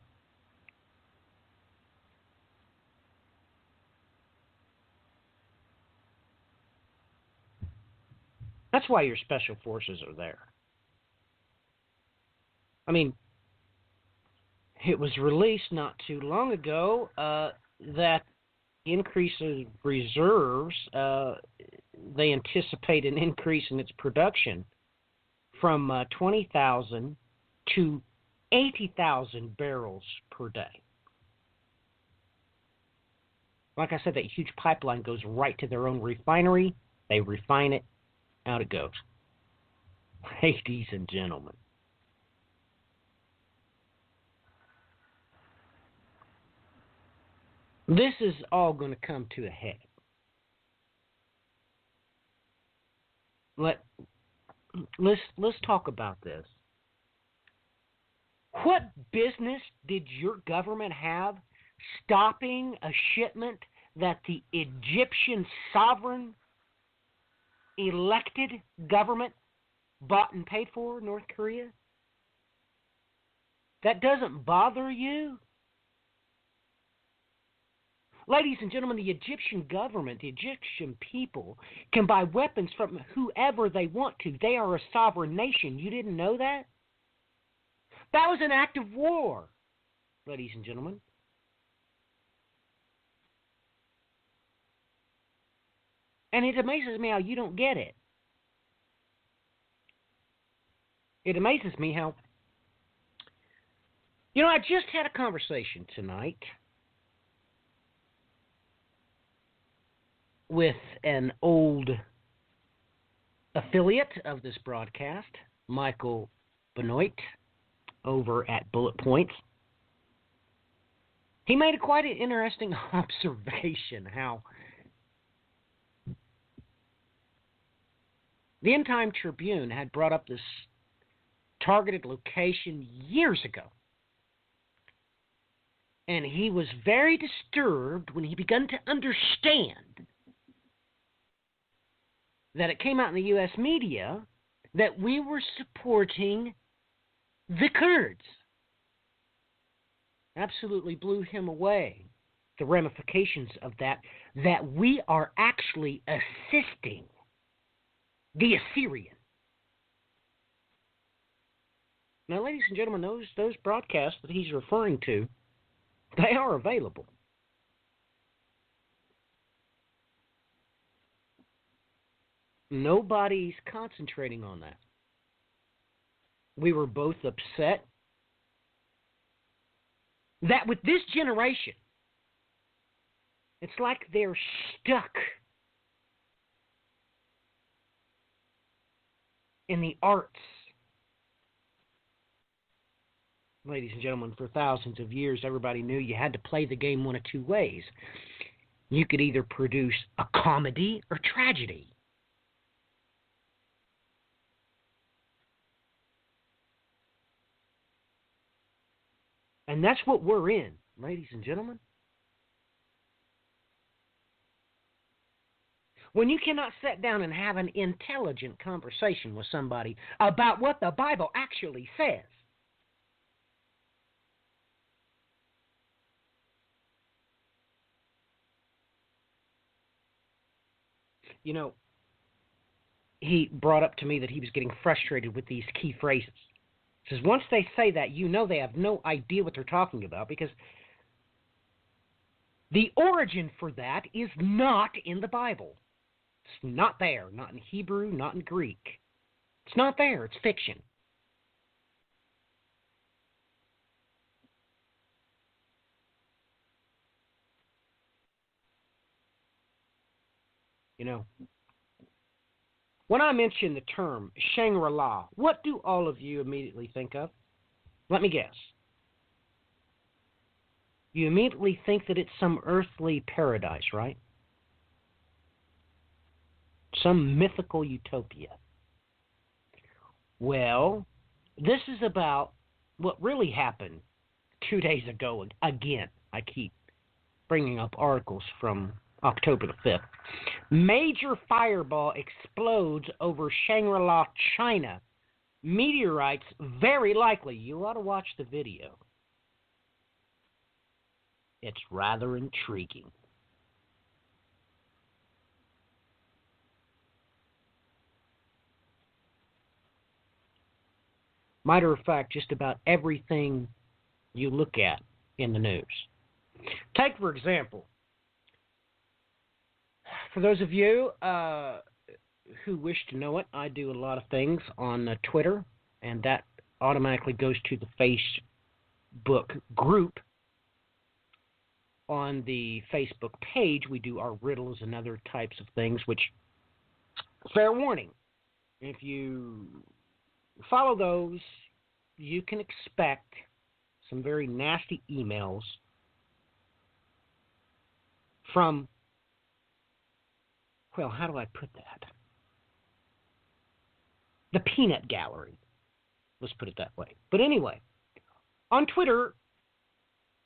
That's why your special forces are there. I mean, it was released not too long ago that the increase of reserves, they anticipate an increase in its production from 20,000 to 80,000 barrels per day. Like I said, that huge pipeline goes right to their own refinery. They refine it. Out it goes. Ladies and gentlemen. This is all going to come to a head. let's talk about this. What business did your government have stopping a shipment that the Egyptian sovereign elected government bought and paid for North Korea? That doesn't bother you? Ladies and gentlemen, the Egyptian government, the Egyptian people, can buy weapons from whoever they want to. They are a sovereign nation. You didn't know that? That was an act of war, ladies and gentlemen. And it amazes me how you don't get it. It amazes me how... I just had a conversation tonight with an old affiliate of this broadcast, Michael Benoit, over at Bullet Points. He made quite an interesting observation how the End Time Tribune had brought up this targeted location years ago. And he was very disturbed when he began to understand that it came out in the U.S. media that we were supporting the Kurds. Absolutely blew him away. The ramifications of that we are actually assisting the Assyrian. Now, ladies and gentlemen, those broadcasts that he's referring to, they are available. Nobody's concentrating on that. We were both upset that with this generation, it's like they're stuck in the arts. Ladies and gentlemen, for thousands of years, everybody knew you had to play the game one of two ways. You could either produce a comedy or tragedy. And that's what we're in, ladies and gentlemen. When you cannot sit down and have an intelligent conversation with somebody about what the Bible actually says, he brought up to me that he was getting frustrated with these key phrases. He says once they say that, they have no idea what they're talking about because the origin for that is not in the Bible. It's not there, not in Hebrew, not in Greek. It's not there, it's fiction. When I mention the term Shangri-La, what do all of you immediately think of? Let me guess. You immediately think that it's some earthly paradise, right? Some mythical utopia. Well, this is about what really happened 2 days ago. Again, I keep bringing up articles from October the 5th. Major fireball explodes over Shangri-La, China. Meteorites, very likely. You ought to watch the video. It's rather intriguing. Matter of fact, just about everything you look at in the news. Take, for example, for those of you who wish to know it, I do a lot of things on Twitter, and that automatically goes to the Facebook group. On the Facebook page, we do our riddles and other types of things, which, fair warning, if you follow those, you can expect some very nasty emails from, well, how do I put that? the peanut gallery. Let's put it that way. But anyway, on Twitter,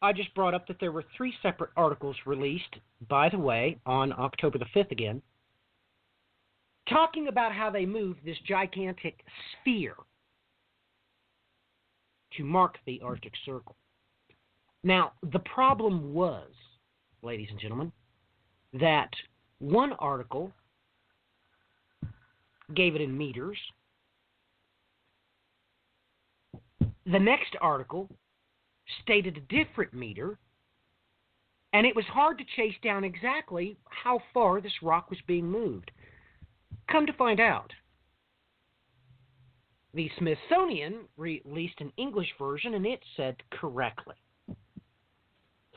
I just brought up that there were 3 separate articles released, by the way, on October the 5th again, talking about how they moved this gigantic sphere to mark the Arctic Circle. Now, the problem was, ladies and gentlemen, that one article gave it in meters. The next article stated a different meter, and it was hard to chase down exactly how far this rock was being moved. Come to find out, the Smithsonian released an English version, and it said correctly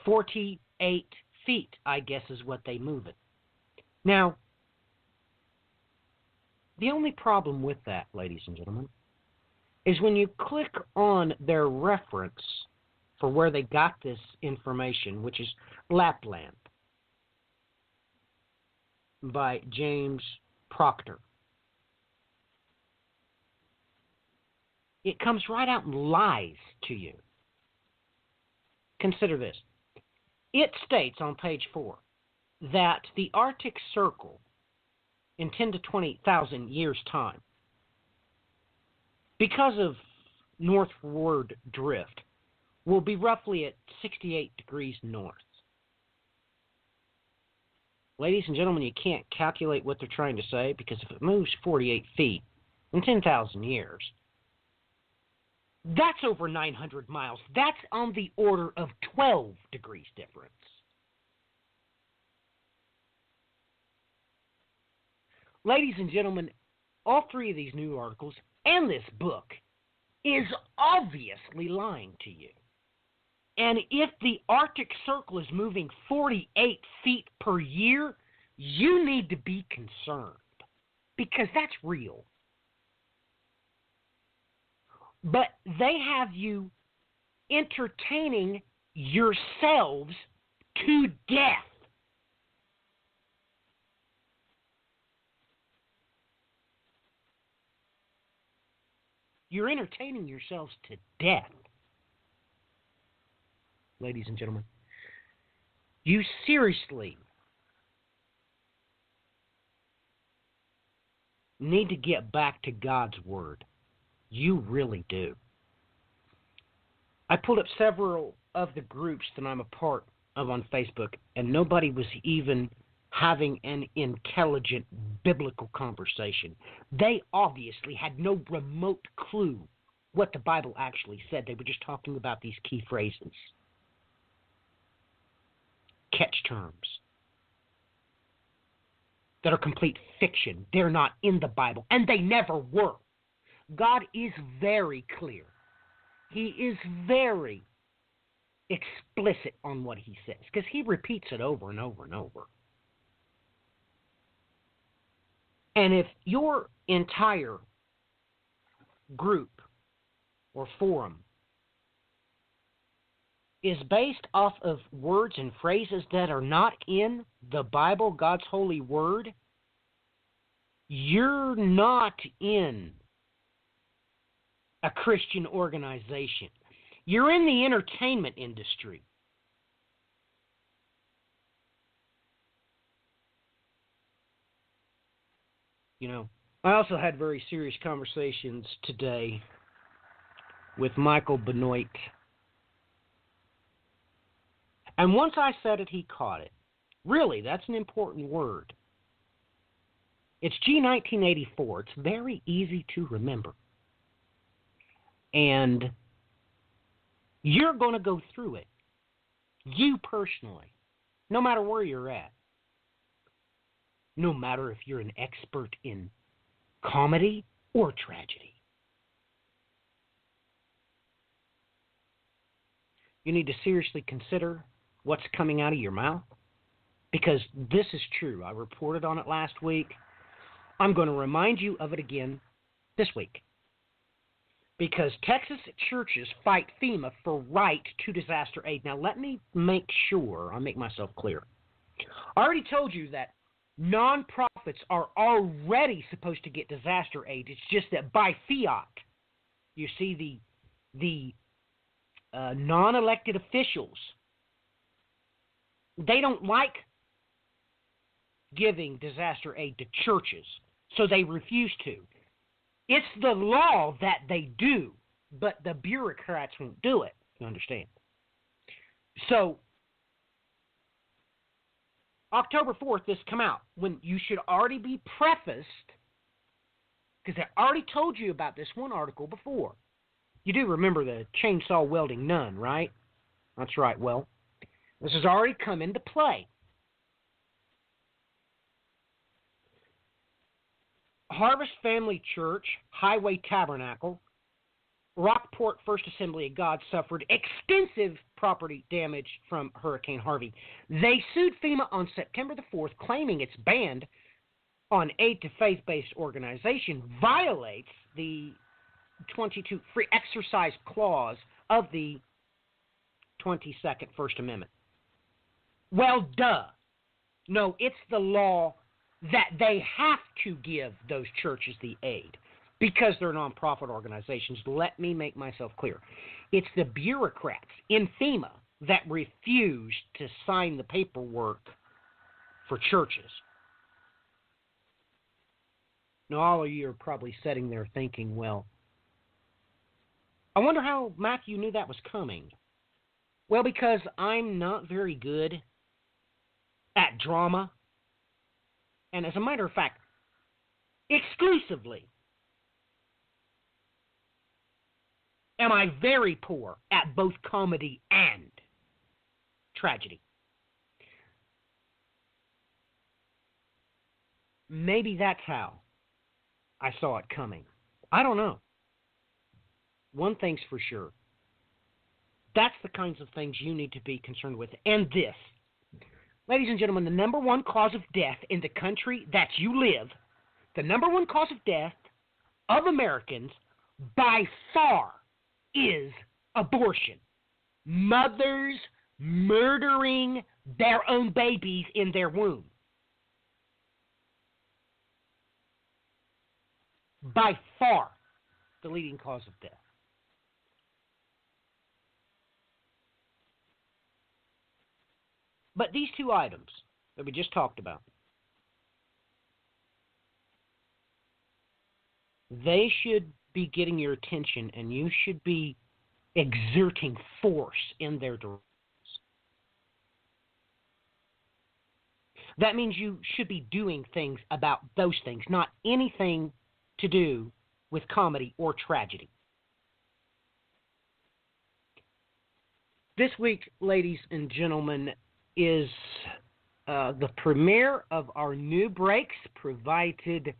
48 feet, I guess, is what they move it. Now, the only problem with that, ladies and gentlemen, is when you click on their reference for where they got this information, which is Lapland by James Proctor. It comes right out and lies to you. Consider this. It states on page 4 that the Arctic Circle in 10 to 20,000 years' time, because of northward drift, will be roughly at 68 degrees north. Ladies and gentlemen, you can't calculate what they're trying to say, because if it moves 48 feet in 10,000 years, that's over 900 miles. That's on the order of 12 degrees difference. Ladies and gentlemen, all 3 of these new articles and this book is obviously lying to you. And if the Arctic Circle is moving 48 feet per year, you need to be concerned, because that's real. But they have you entertaining yourselves to death. You're entertaining yourselves to death. Ladies and gentlemen, you seriously need to get back to God's Word. You really do. I pulled up several of the groups that I'm a part of on Facebook, and nobody was even having an intelligent biblical conversation. They obviously had no remote clue what the Bible actually said. They were just talking about these key phrases, catch terms that are complete fiction. They're not in the Bible, and they never were. God is very clear. He is very explicit on what he says, because he repeats it over and over and over. And if your entire group or forum is based off of words and phrases that are not in the Bible, God's holy word, you're not in a Christian organization. You're in the entertainment industry. You know, I also had very serious conversations today with Michael Benoit. And once I said it, he caught it. Really, that's an important word. It's G1984. It's very easy to remember. And you're going to go through it. You personally. No matter where you're at. No matter if you're an expert in comedy or tragedy. You need to seriously consider what's coming out of your mouth, because this is true. I reported on it last week. I'm going to remind you of it again this week, because Texas churches fight FEMA for right to disaster aid. Now, let me make sure I make myself clear. I already told you that nonprofits are already supposed to get disaster aid. It's just that by fiat, you see the non-elected officials, they don't like giving disaster aid to churches, so they refuse to. It's the law that they do, but the bureaucrats won't do it, you understand? So, October 4th, this come out, when you should already be prefaced, because I already told you about this one article before. You do remember the chainsaw welding nun, right? That's right. Well, this has already come into play. Harvest Family Church, Highway Tabernacle, Rockport First Assembly of God suffered extensive property damage from Hurricane Harvey. They sued FEMA on September the 4th, claiming its ban on aid to faith-based organization violates the 22 free exercise clause of the 22nd First Amendment. Well, duh. No, it's the law that they have to give those churches the aid because they're nonprofit organizations. Let me make myself clear. It's the bureaucrats in FEMA that refuse to sign the paperwork for churches. Now, all of you are probably sitting there thinking, well, I wonder how Matthew knew that was coming. Well, because I'm not very good at drama. And as a matter of fact, exclusively, am I very poor at both comedy and tragedy. Maybe that's how I saw it coming. I don't know. One thing's for sure. That's the kinds of things you need to be concerned with. And this, ladies and gentlemen, the number one cause of death in the country that you live, the number one cause of death of Americans by far is abortion. Mothers murdering their own babies in their womb. By far the leading cause of death. But these two items that we just talked about, they should be getting your attention, and you should be exerting force in their directions. That means you should be doing things about those things, not anything to do with comedy or tragedy. This week, ladies and gentlemen, is the premiere of our new breaks provided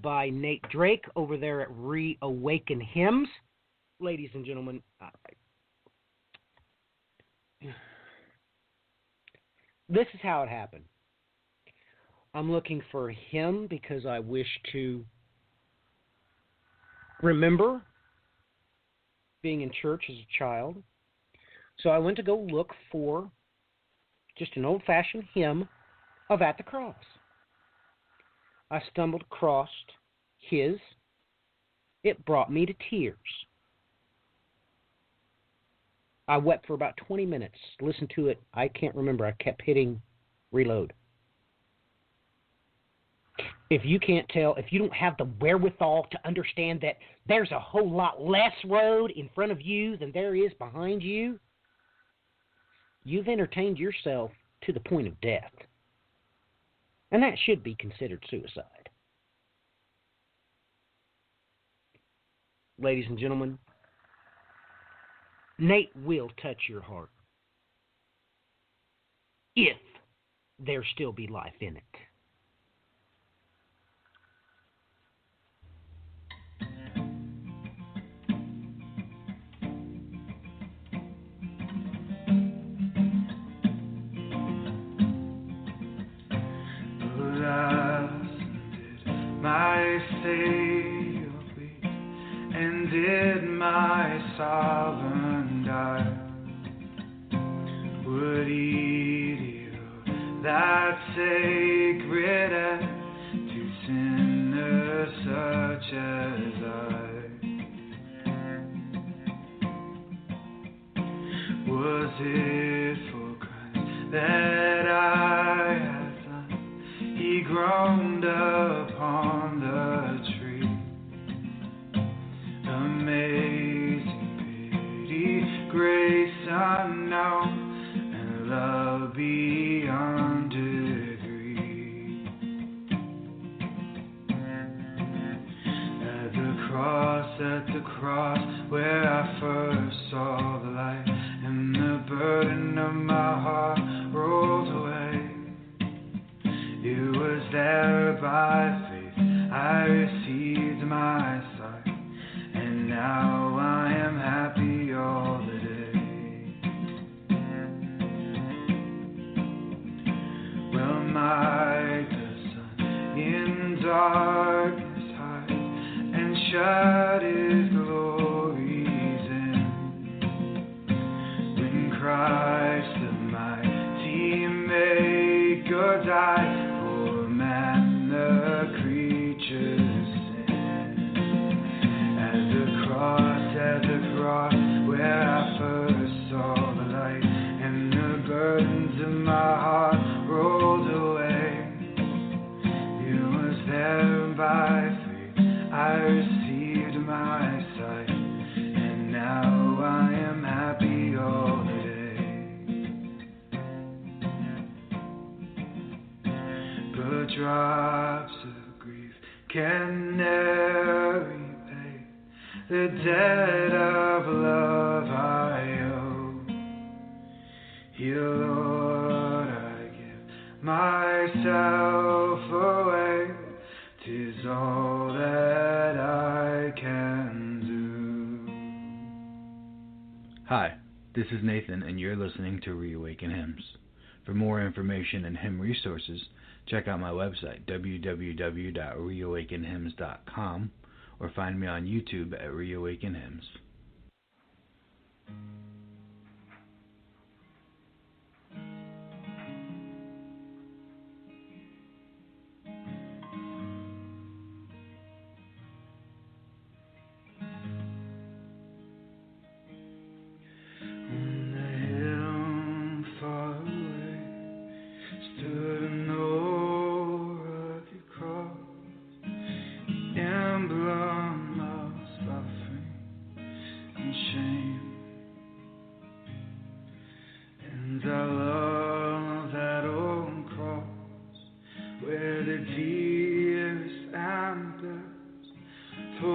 by Nate Drake over there at Reawaken Hymns. Ladies and gentlemen, this is how it happened. I'm looking for a hymn because I wish to remember being in church as a child. So I went to go look for just an old-fashioned hymn of At the Cross. I stumbled across his. It brought me to tears. I wept for about 20 minutes. Listened to it. I can't remember. I kept hitting reload. If you can't tell, if you don't have the wherewithal to understand that there's a whole lot less road in front of you than there is behind you, you've entertained yourself to the point of death. And that should be considered suicide. Ladies and gentlemen, Nate will touch your heart if there still be life in it. My Savior bleed, and did my sovereign die? Would he deal that's sacred and to sinners such as I. Was it for Christ that I had done? He groaned upon the tree. Amazing pity, grace unknown, and love beyond degree. At the cross, where I first saw the light, and the burden of my heart rolled away. It was there by faith I received my sight, and now I am happy all the day. Well, might the sun in darkness hide and shut his glories in, when Christ the mighty Maker died for man, the creature's sin. At the cross, where I first saw the light, and the burdens of my heart rolled away. It was there by faith I received my sight, and now I am happy all the day. But drops of grief can never repay the debt of love I owe. Here, Lord, I give myself away. 'Tis all that I can do. Hi, this is Nathan, and you're listening to Reawaken Hymns. For more information and hymn resources, check out my website, www.reawakenhymns.com, or find me on YouTube at Reawaken Hymns. On the hill far away stood an old rugged cross, emblem of suffering and shame. And I love that old cross, where the dearest and best for the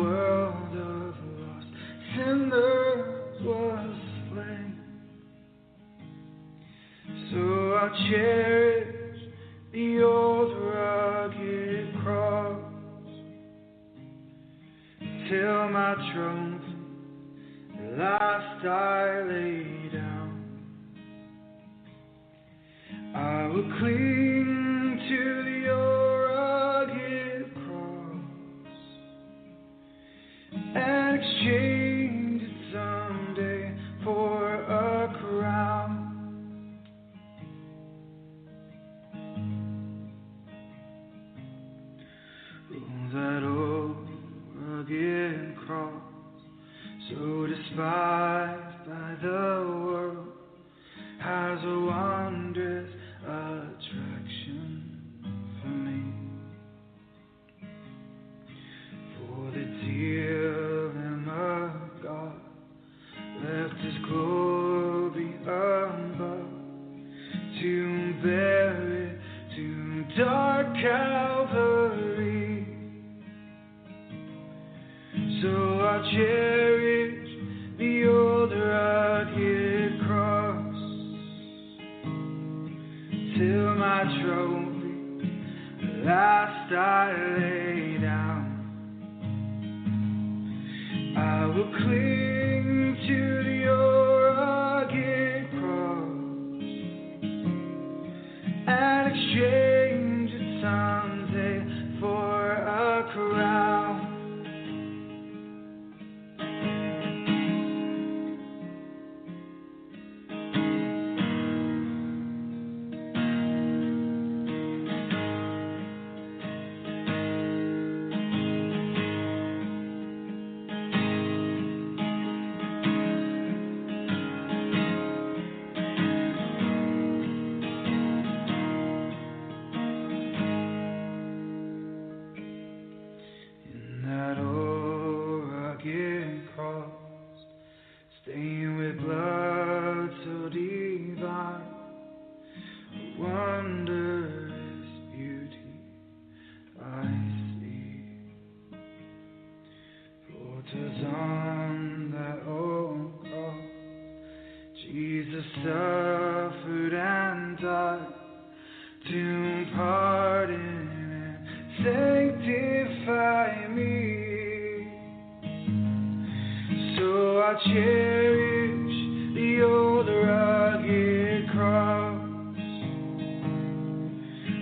world of lost sinners was slain. So I cherish the old rugged cross till my trophy at last I lay down. I will cling to the old rugged cross and exchange it someday for a crown. Oh, that old rugged cross, so despised by the world, has a wondrous attraction for me. For the dear Lamb of God left his glory above to bear it to dark Calvary. So I cherish the old rugged cross till my trophy at last I lay down. I will cling to the old rugged cross and exchange it someday for a crown. 'twas on that old cross Jesus suffered and died to pardon and sanctify me. So I cherish the old rugged cross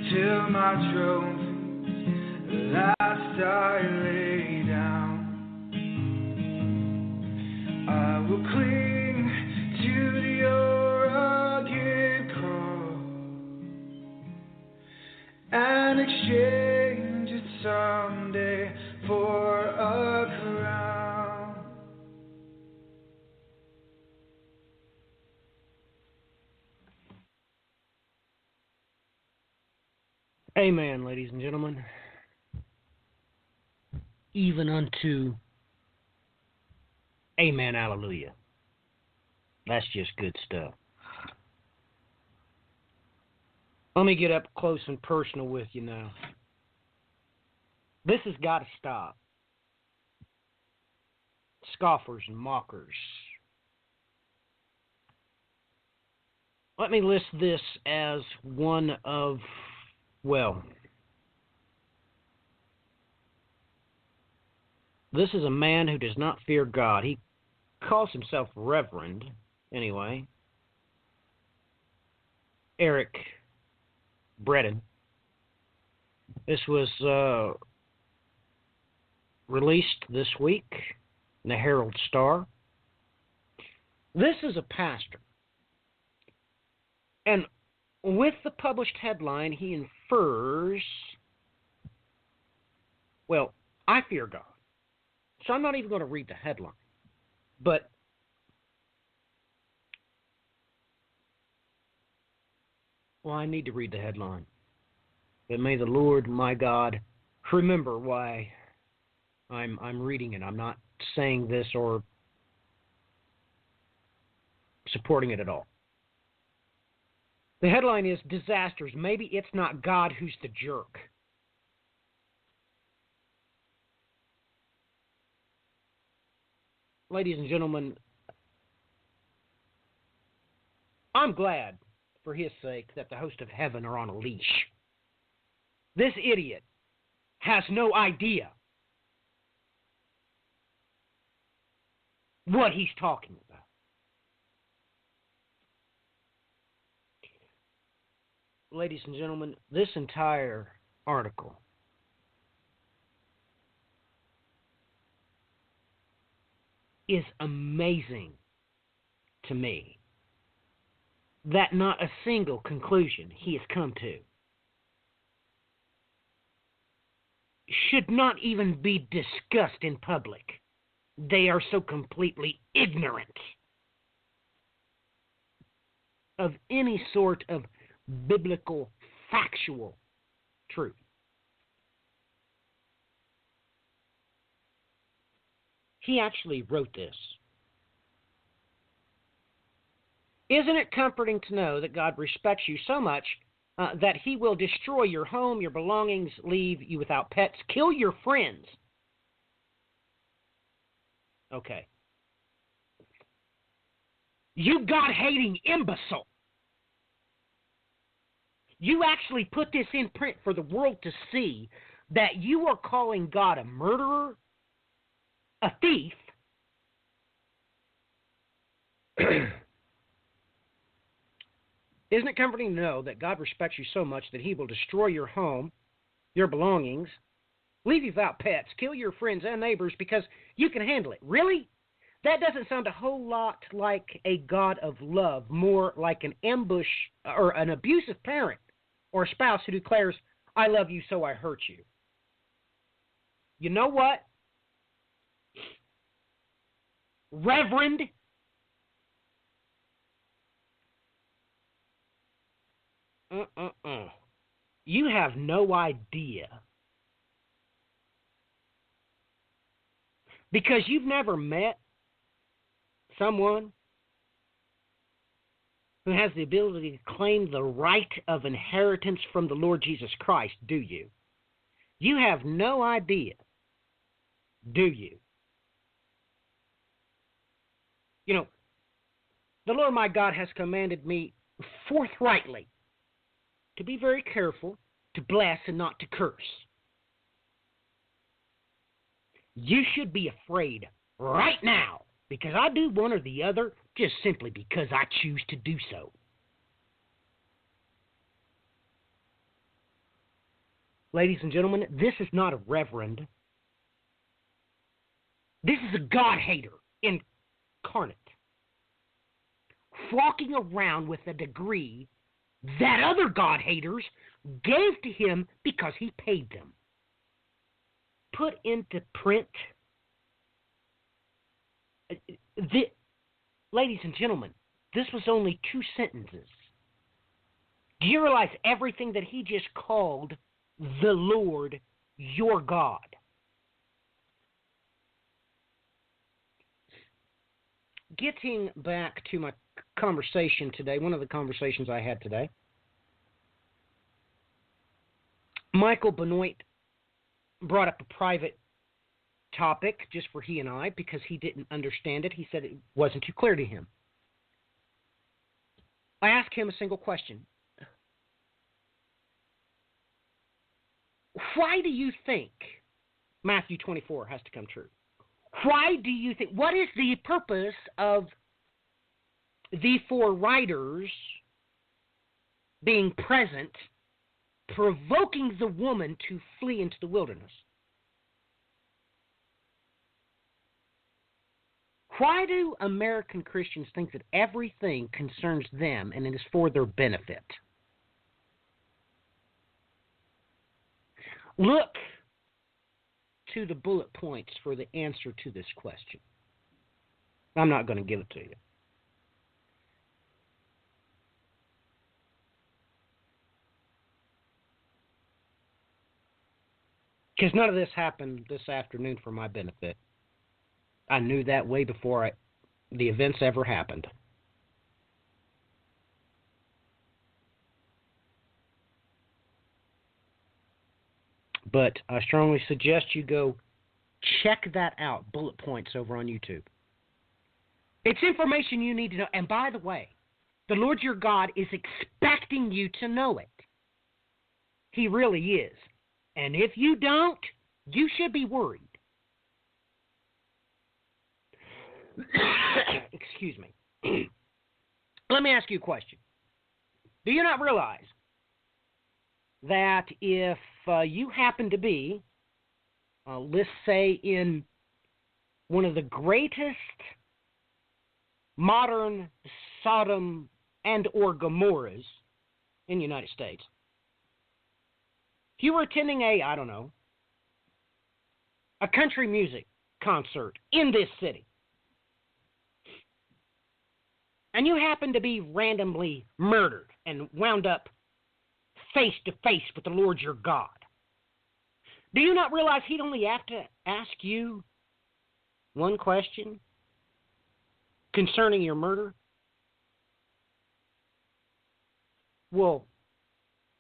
till my trophies last I lay down. I will cling to the old rugged cross and exchange it someday for a crown. Amen, ladies and gentlemen. Even unto amen, hallelujah. That's just good stuff. Let me get up close and personal with you now. This has got to stop. Scoffers and mockers. Let me list this as one of, well, this is a man who does not fear God. He calls himself Reverend, anyway. Eric Breton. This was released this week in the Herald Star. This is a pastor. And with the published headline, he infers, well, I fear God. So I'm not even going to read the headline. But well, I need to read the headline. But may the Lord, my God, remember why I'm reading it. I'm not saying this or supporting it at all. The headline is Disasters. Maybe it's not God who's the jerk. Ladies and gentlemen, I'm glad, for his sake, that the hosts of heaven are on a leash. This idiot has no idea what he's talking about. Ladies and gentlemen, this entire article is amazing to me that not a single conclusion he has come to should not even be discussed in public. They are so completely ignorant of any sort of biblical, factual truth. He actually wrote this. Isn't it comforting to know that God respects you so much that he will destroy your home, your belongings, leave you without pets, kill your friends? Okay. You God-hating imbecile. You actually put this in print for the world to see that you are calling God a murderer, a thief, Isn't it comforting to know that God respects you so much that he will destroy your home, your belongings, leave you without pets, kill your friends and neighbors because you can handle it? Really? That doesn't sound a whole lot like a God of love, more like an ambush or an abusive parent or a spouse who declares, I love you so I hurt you. You know what? Reverend, you have no idea. Because you've never met someone who has the ability to claim the right of inheritance from the Lord Jesus Christ, do you? You have no idea, do you, You know, the Lord my God has commanded me forthrightly to be very careful, to bless and not to curse. You should be afraid right now because I do one or the other just simply because I choose to do so. Ladies and gentlemen, this is not a reverend. This is a God-hater incarnate, walking around with a degree that other God-haters gave to him because he paid them. Put into print. Ladies and gentlemen, this was only 2 sentences. Do you realize everything that he just called the Lord your God? Getting back to my conversation today, one of the conversations I had today, Michael Benoit brought up a private topic just for he and I because he didn't understand it. He said it wasn't too clear to him. I asked him a single question. Why do you think Matthew 24 has to come true? Why do you think, what is the purpose of the 4 writers being present, provoking the woman to flee into the wilderness? Why do American Christians think that everything concerns them and it is for their benefit? Look to the bullet points for the answer to this question. I'm not going to give it to you. Because none of this happened this afternoon for my benefit. I knew that way before the events ever happened. But I strongly suggest you go check that out, bullet points over on YouTube. It's information you need to know. And by the way, the Lord your God is expecting you to know it. He really is. And if you don't, you should be worried. Excuse me. Let me ask you a question. Do you not realize that if you happen to be, let's say, in one of the greatest modern Sodom and or Gomorrahs in the United States, if you were attending a country music concert in this city, and you happen to be randomly murdered and wound up face to face with the Lord your God, do you not realize he'd only have to ask you one question concerning your murder? Well,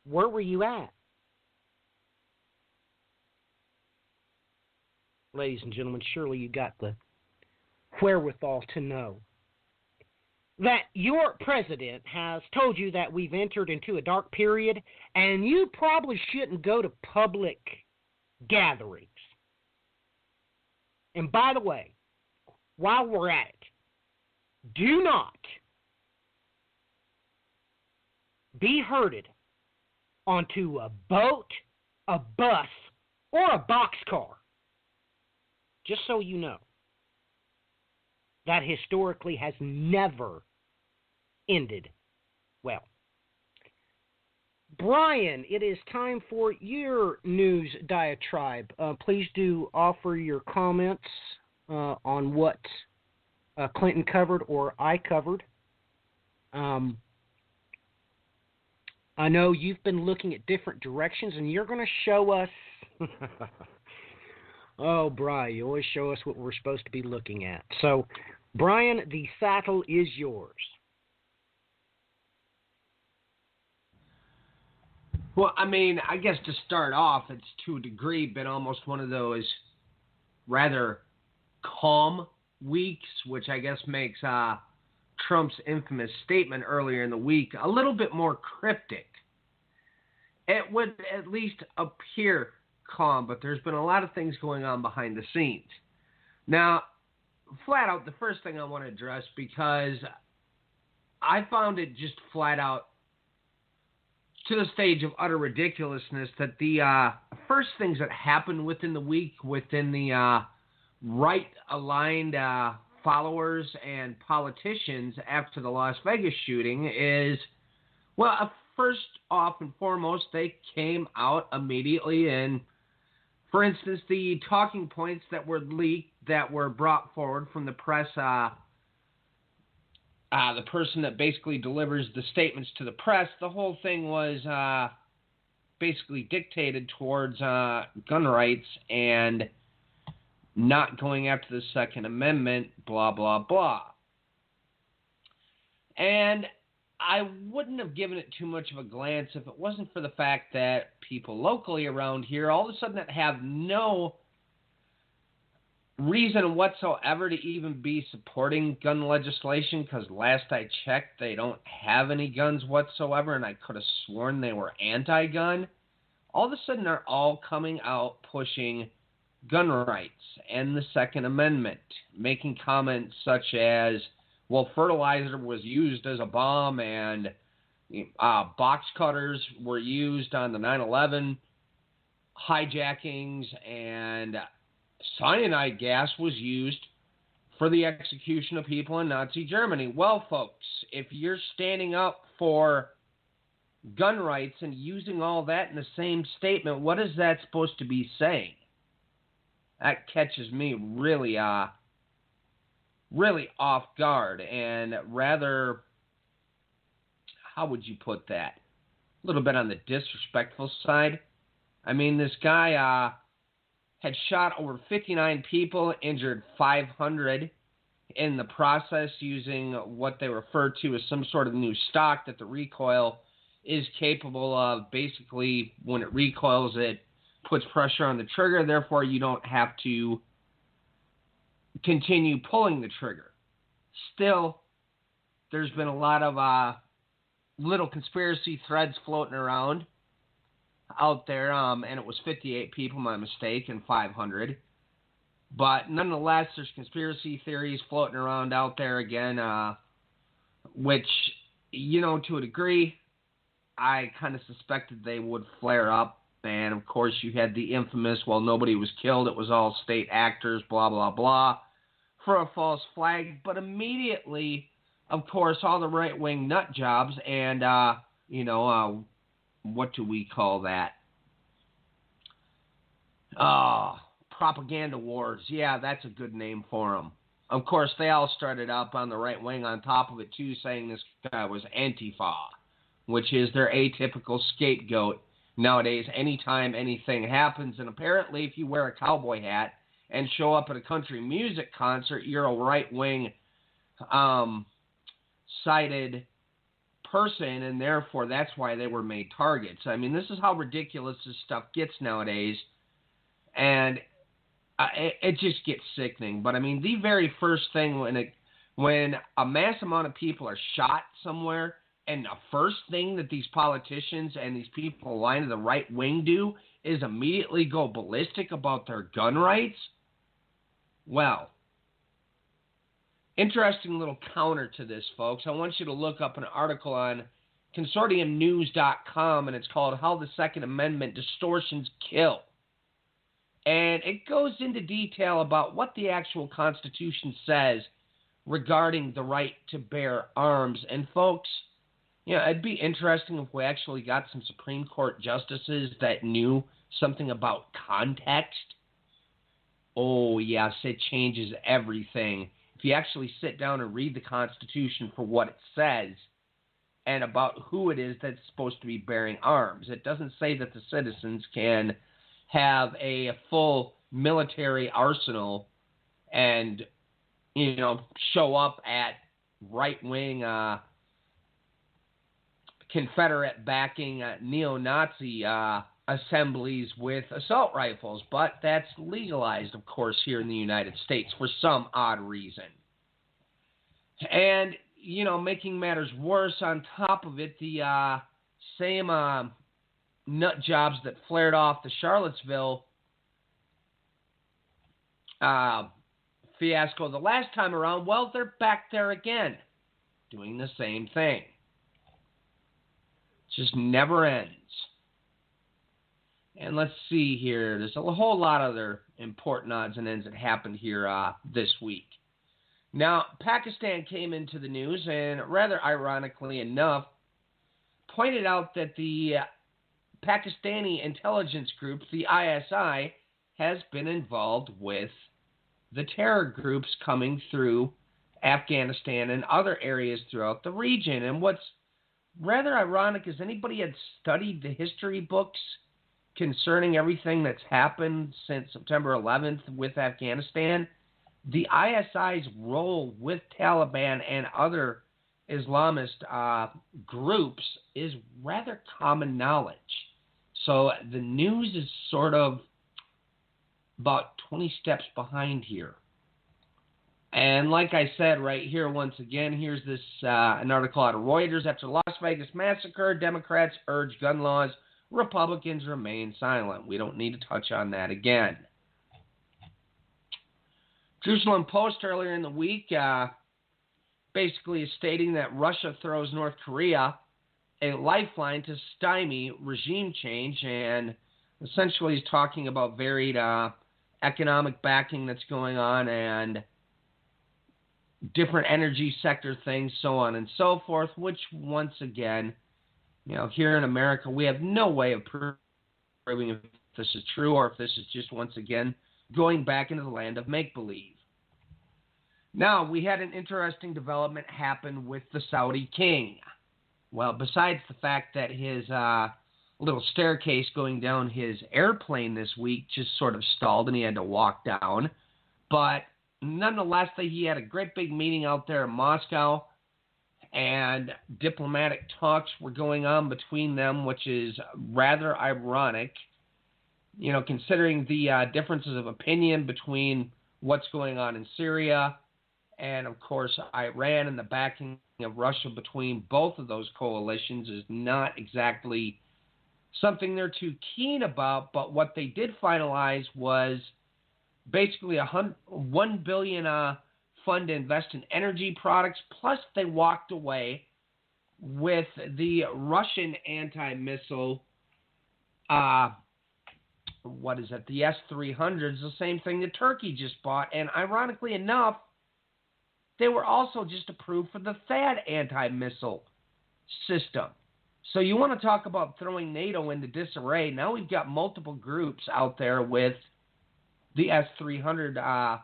where were you at? Ladies and gentlemen, surely you got the wherewithal to know that your president has told you that we've entered into a dark period, and you probably shouldn't go to public gatherings. And by the way, while we're at it, do not be herded onto a boat, a bus, or a boxcar. Just so you know, that historically has never ended well. Brian, it is time for your news diatribe. Please do offer your comments on what Clinton covered or I covered. I know you've been looking at different directions, and you're going to show us... Oh, Brian, you always show us what we're supposed to be looking at. So, Brian, the saddle is yours. Well, I mean, I guess to start off, it's to a degree been almost one of those rather calm weeks, which I guess makes Trump's infamous statement earlier in the week a little bit more cryptic. It would at least appear calm, but there's been a lot of things going on behind the scenes. Now, flat out, the first thing I want to address, because I found it just flat out to the stage of utter ridiculousness that the first things that happened within the week within the right-aligned followers and politicians after the Las Vegas shooting is, well, first off and foremost, they came out immediately and, for instance, the talking points that were leaked, that were brought forward from the press, the person that basically delivers the statements to the press, the whole thing was basically dictated towards gun rights and not going after the Second Amendment, blah, blah, blah. And I wouldn't have given it too much of a glance if it wasn't for the fact that people locally around here all of a sudden have no reason whatsoever to even be supporting gun legislation, because last I checked, they don't have any guns whatsoever, and I could have sworn they were anti-gun. All of a sudden, they're all coming out pushing gun rights and the Second Amendment, making comments such as, well, fertilizer was used as a bomb and box cutters were used on the 9/11 hijackings, and cyanide gas was used for the execution of people in Nazi Germany. Well, folks, if you're standing up for gun rights and using all that in the same statement, what is that supposed to be saying? That catches me really off guard, and rather, how would you put that? A little bit on the disrespectful side. I mean, this guy had shot over 59 people, injured 500 in the process, using what they refer to as some sort of new stock that the recoil is capable of. Basically, when it recoils, it puts pressure on the trigger, therefore you don't have to continue pulling the trigger. Still, there's been a lot of little conspiracy threads floating around out there, and it was 58 people, my mistake, and 500. But nonetheless, there's conspiracy theories floating around out there again, which, to a degree, I kind of suspected they would flare up. And, of course, you had the infamous, well, nobody was killed, it was all state actors, blah, blah, blah, for a false flag. But immediately, of course, all the right-wing nut jobs and, what do we call that? Propaganda wars. Yeah, that's a good name for them. Of course, they all started up on the right wing on top of it, too, saying this guy was Antifa, which is their atypical scapegoat. Nowadays, anytime anything happens, and apparently if you wear a cowboy hat and show up at a country music concert, you're a right-wing sided person, and therefore that's why they were made targets. I mean, this is how ridiculous this stuff gets nowadays, and it just gets sickening. But I mean, the very first thing when a mass amount of people are shot somewhere, and the first thing that these politicians and these people aligned to the right wing do is immediately go ballistic about their gun rights? Well, interesting little counter to this, folks. I want you to look up an article on consortiumnews.com, and it's called How the Second Amendment Distortions Kill. And it goes into detail about what the actual Constitution says regarding the right to bear arms. And, folks, it'd be interesting if we actually got some Supreme Court justices that knew something about context. Oh, yes, it changes everything. If you actually sit down and read the Constitution for what it says and about who it is that's supposed to be bearing arms, it doesn't say that the citizens can have a full military arsenal and, show up at right-wing Confederate backing neo-Nazi assemblies with assault rifles, but that's legalized, of course, here in the United States for some odd reason. And, making matters worse, on top of it, the same nut jobs that flared off the Charlottesville fiasco the last time around, well, they're back there again, doing the same thing. It just never ends. And let's see here. There's a whole lot of other important odds and ends that happened here this week. Now, Pakistan came into the news and, rather ironically enough, pointed out that the Pakistani intelligence group, the ISI, has been involved with the terror groups coming through Afghanistan and other areas throughout the region. And what's rather ironic is anybody had studied the history books concerning everything that's happened since September 11th with Afghanistan, the ISI's role with Taliban and other Islamist groups is rather common knowledge. So the news is sort of about 20 steps behind here. And like I said right here, once again, here's this an article out of Reuters. After Las Vegas massacre, Democrats urge gun laws. Republicans remain silent. We don't need to touch on that again. Jerusalem Post earlier in the week basically is stating that Russia throws North Korea a lifeline to stymie regime change, and essentially is talking about varied economic backing that's going on and different energy sector things, so on and so forth, which once again, here in America, we have no way of proving if this is true or if this is just once again going back into the land of make-believe. Now, we had an interesting development happen with the Saudi king. Well, besides the fact that his little staircase going down his airplane this week just sort of stalled and he had to walk down, but nonetheless, he had a great big meeting out there in Moscow, and diplomatic talks were going on between them, which is rather ironic, considering the differences of opinion between what's going on in Syria and, of course, Iran, and the backing of Russia between both of those coalitions is not exactly something they're too keen about. But what they did finalize was basically $1 billion fund to invest in energy products, plus they walked away with the Russian anti-missile, the S-300s, the same thing that Turkey just bought, and ironically enough, they were also just approved for the THAAD anti-missile system. So you want to talk about throwing NATO into disarray. Now we've got multiple groups out there with the S-300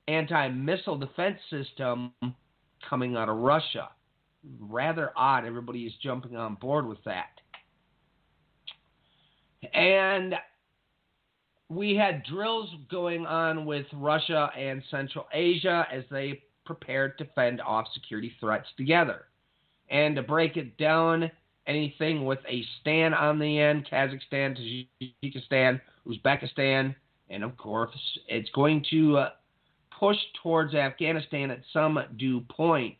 anti-missile defense system coming out of Russia. Rather odd. Everybody is jumping on board with that. And we had drills going on with Russia and Central Asia as they prepared to fend off security threats together. And to break it down, anything with a stan on the end, Kazakhstan, Tajikistan, Uzbekistan, and of course, it's going to push towards Afghanistan at some due point.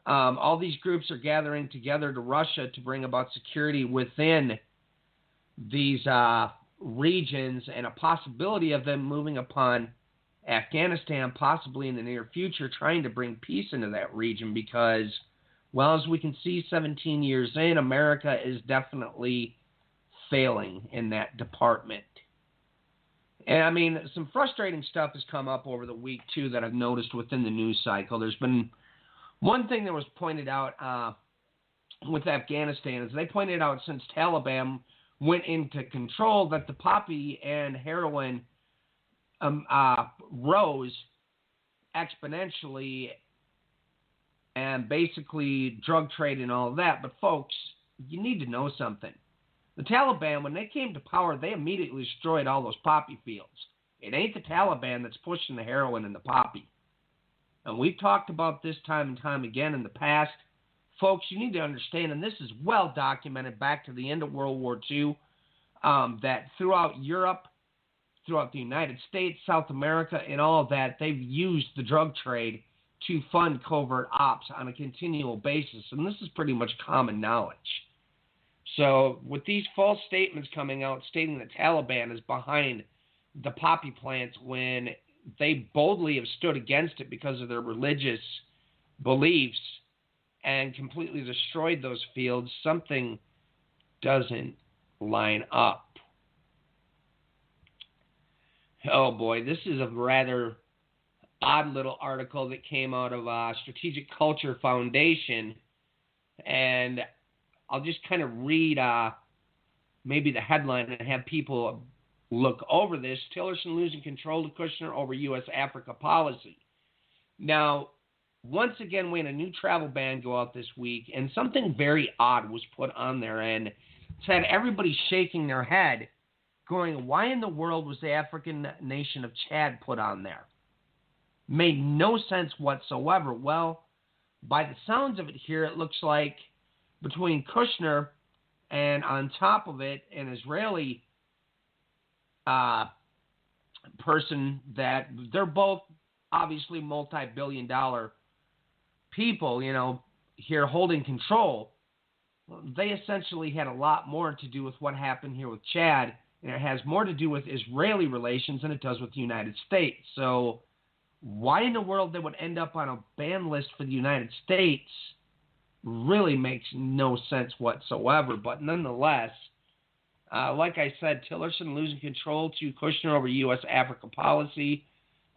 All these groups are gathering together to Russia to bring about security within these regions and a possibility of them moving upon Afghanistan possibly in the near future, trying to bring peace into that region because, well, as we can see 17 years in, America is definitely failing in that department. And, I mean, some frustrating stuff has come up over the week, too, that I've noticed within the news cycle. There's been one thing that was pointed out with Afghanistan is they pointed out since Taliban went into control that the poppy and heroin rose exponentially and basically drug trade and all of that. But, folks, you need to know something. The Taliban, when they came to power, they immediately destroyed all those poppy fields. It ain't the Taliban that's pushing the heroin and the poppy. And we've talked about this time and time again in the past. Folks, you need to understand, and this is well documented back to the end of World War II, that throughout Europe, throughout the United States, South America, and all of that, they've used the drug trade to fund covert ops on a continual basis. And this is pretty much common knowledge. So with these false statements coming out stating the Taliban is behind the poppy plants when they boldly have stood against it because of their religious beliefs and completely destroyed those fields, something doesn't line up. Oh boy, this is a rather odd little article that came out of Strategic Culture Foundation, and I'll just kind of read maybe the headline and have people look over this. Tillerson losing control to Kushner over U.S.-Africa policy. Now, once again, we had a new travel ban go out this week, and something very odd was put on there, and it's had everybody shaking their head, going, why in the world was the African nation of Chad put on there? Made no sense whatsoever. Well, by the sounds of it here, it looks like between Kushner and on top of it, an Israeli person that they're both obviously multi-billion-dollar people, here holding control. They essentially had a lot more to do with what happened here with Chad, and it has more to do with Israeli relations than it does with the United States. So why in the world they would end up on a ban list for the United States really makes no sense whatsoever. But nonetheless, like I said, Tillerson losing control to Kushner over U.S.-Africa policy.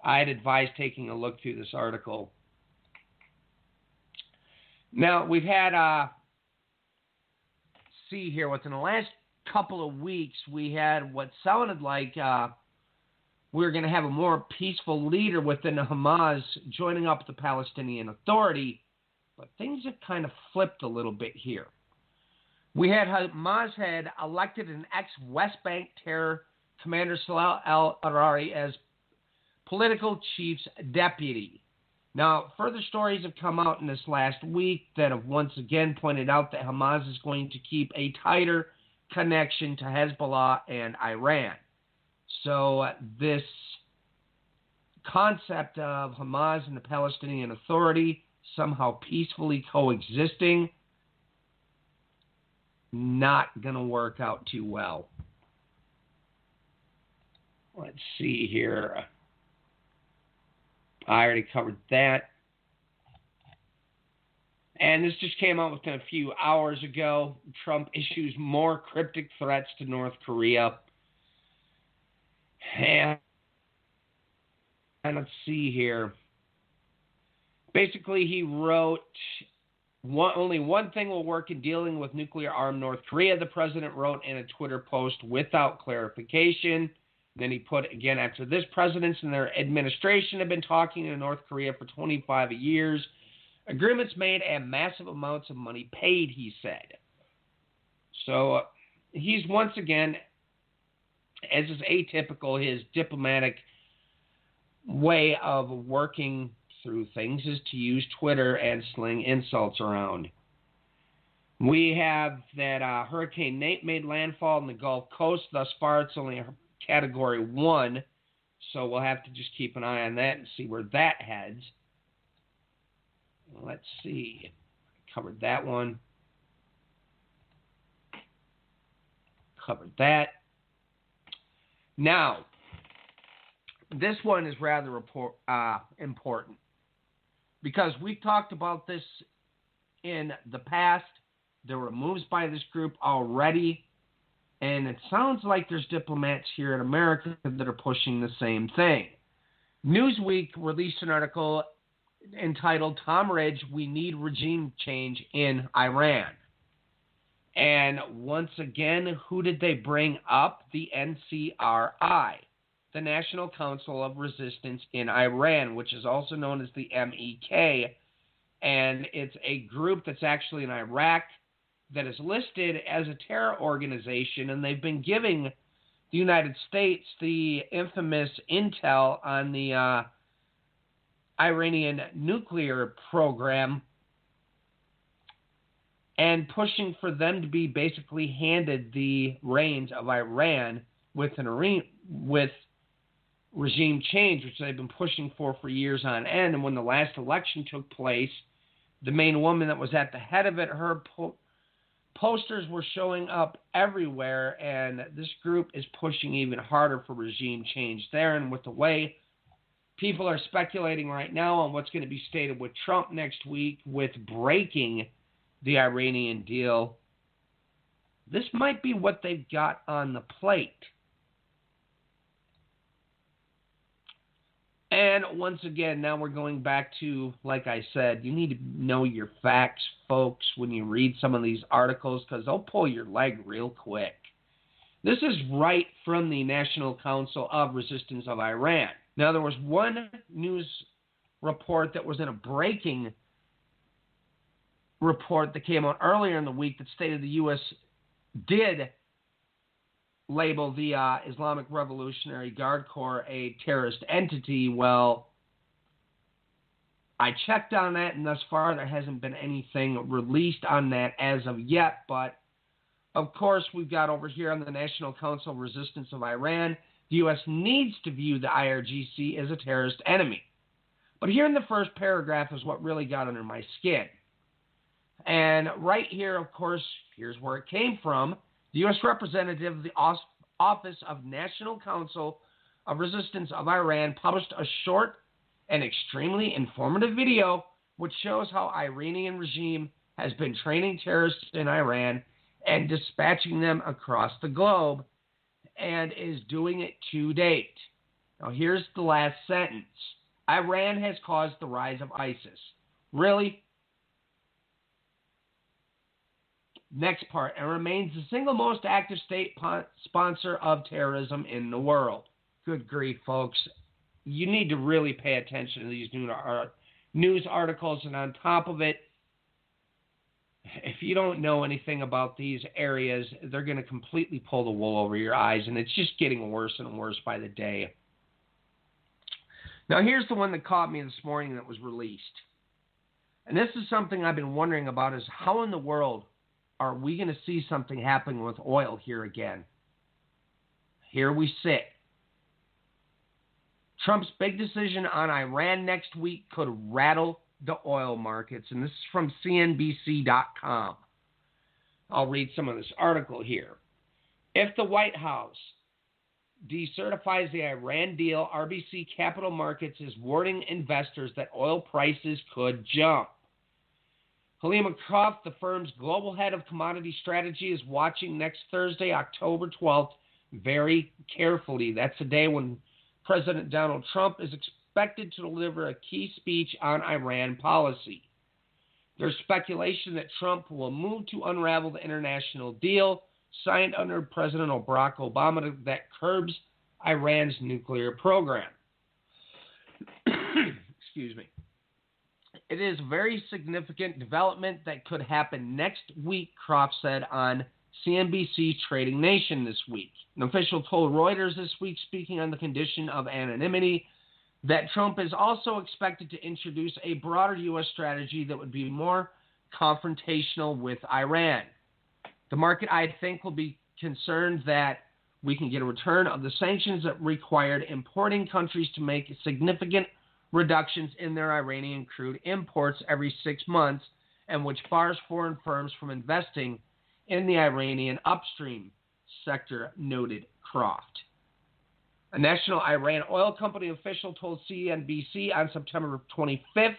I'd advise taking a look through this article. Now, we've had, see here, within the last couple of weeks, we had what sounded like we were going to have a more peaceful leader within the Hamas joining up with the Palestinian Authority, but things have kind of flipped a little bit here. We had Hamas had elected an ex-West Bank terror commander, Salah al-Arari, as political chief's deputy. Now, further stories have come out in this last week that have once again pointed out that Hamas is going to keep a tighter connection to Hezbollah and Iran. So this concept of Hamas and the Palestinian Authority somehow peacefully coexisting, not going to work out too well. Let's see here. I already covered that. And this just came out within a few hours ago. Trump issues more cryptic threats to North Korea. And let's see here. Basically, he wrote, only one thing will work in dealing with nuclear-armed North Korea, the president wrote in a Twitter post without clarification. Then he put, again, after this, presidents and their administration have been talking to North Korea for 25 years. Agreements made and massive amounts of money paid, he said. So he's once again, as is atypical, his diplomatic way of working through things is to use Twitter and sling insults around. We have that Hurricane Nate made landfall in the Gulf Coast. Thus far, it's only a Category 1, so we'll have to just keep an eye on that and see where that heads. Let's see. Covered that one. Covered that. Now, this one is rather important because we've talked about this in the past. There were moves by this group already, and it sounds like there's diplomats here in America that are pushing the same thing. Newsweek released an article entitled, Tom Ridge, We Need Regime Change in Iran. And once again, who did they bring up? The NCRI, the National Council of Resistance in Iran, which is also known as the MEK. And it's a group that's actually in Iraq that is listed as a terror organization, and they've been giving the United States the infamous intel on the Iranian nuclear program. and pushing for them to be basically handed the reins of Iran with regime change, which they've been pushing for years on end. And when the last election took place, the main woman that was at the head of it, her posters were showing up everywhere, and this group is pushing even harder for regime change there. And with the way people are speculating right now on what's going to be stated with Trump next week with breaking the Iranian deal, this might be what they've got on the plate. And once again, now we're going back to, like I said, you need to know your facts, folks, when you read some of these articles, because they'll pull your leg real quick. This is right from the National Council of Resistance of Iran. Now, there was one news report that was in a breaking report that came out earlier in the week that stated the U.S. did label the Islamic Revolutionary Guard Corps a terrorist entity. Well, I checked on that, and thus far there hasn't been anything released on that as of yet. But, of course, we've got over here on the National Council of Resistance of Iran, the U.S. needs to view the IRGC as a terrorist enemy. But here in the first paragraph is what really got under my skin. And right here, of course, here's where it came from. The U.S. representative of the Office of National Council of Resistance of Iran published a short and extremely informative video which shows how Iranian regime has been training terrorists in Iran and dispatching them across the globe and is doing it to date. Now, here's the last sentence. Iran has caused the rise of ISIS. Really? Next part, and remains the single most active state sponsor of terrorism in the world. Good grief, folks. You need to really pay attention to these news articles, and on top of it, if you don't know anything about these areas, they're going to completely pull the wool over your eyes, and it's just getting worse and worse by the day. Now, here's the one that caught me this morning that was released. And this is something I've been wondering about, is how in the world are we going to see something happen with oil here again? Here we sit. Trump's big decision on Iran next week could rattle the oil markets. And this is from CNBC.com. I'll read some of this article here. If the White House decertifies the Iran deal, RBC Capital Markets is warning investors that oil prices could jump. Halima Croft, the firm's global head of commodity strategy, is watching next Thursday, October 12th, very carefully. That's the day when President Donald Trump is expected to deliver a key speech on Iran policy. There's speculation that Trump will move to unravel the international deal signed under President Barack Obama that curbs Iran's nuclear program. Excuse me. It is a very significant development that could happen next week, Croft said on CNBC's Trading Nation this week. An official told Reuters this week, speaking on the condition of anonymity, that Trump is also expected to introduce a broader U.S. strategy that would be more confrontational with Iran. The market, I think, will be concerned that we can get a return of the sanctions that required importing countries to make significant reductions in their Iranian crude imports every 6 months, and which bars foreign firms from investing in the Iranian upstream sector, noted Croft. A national Iran oil company official told CNBC on September 25th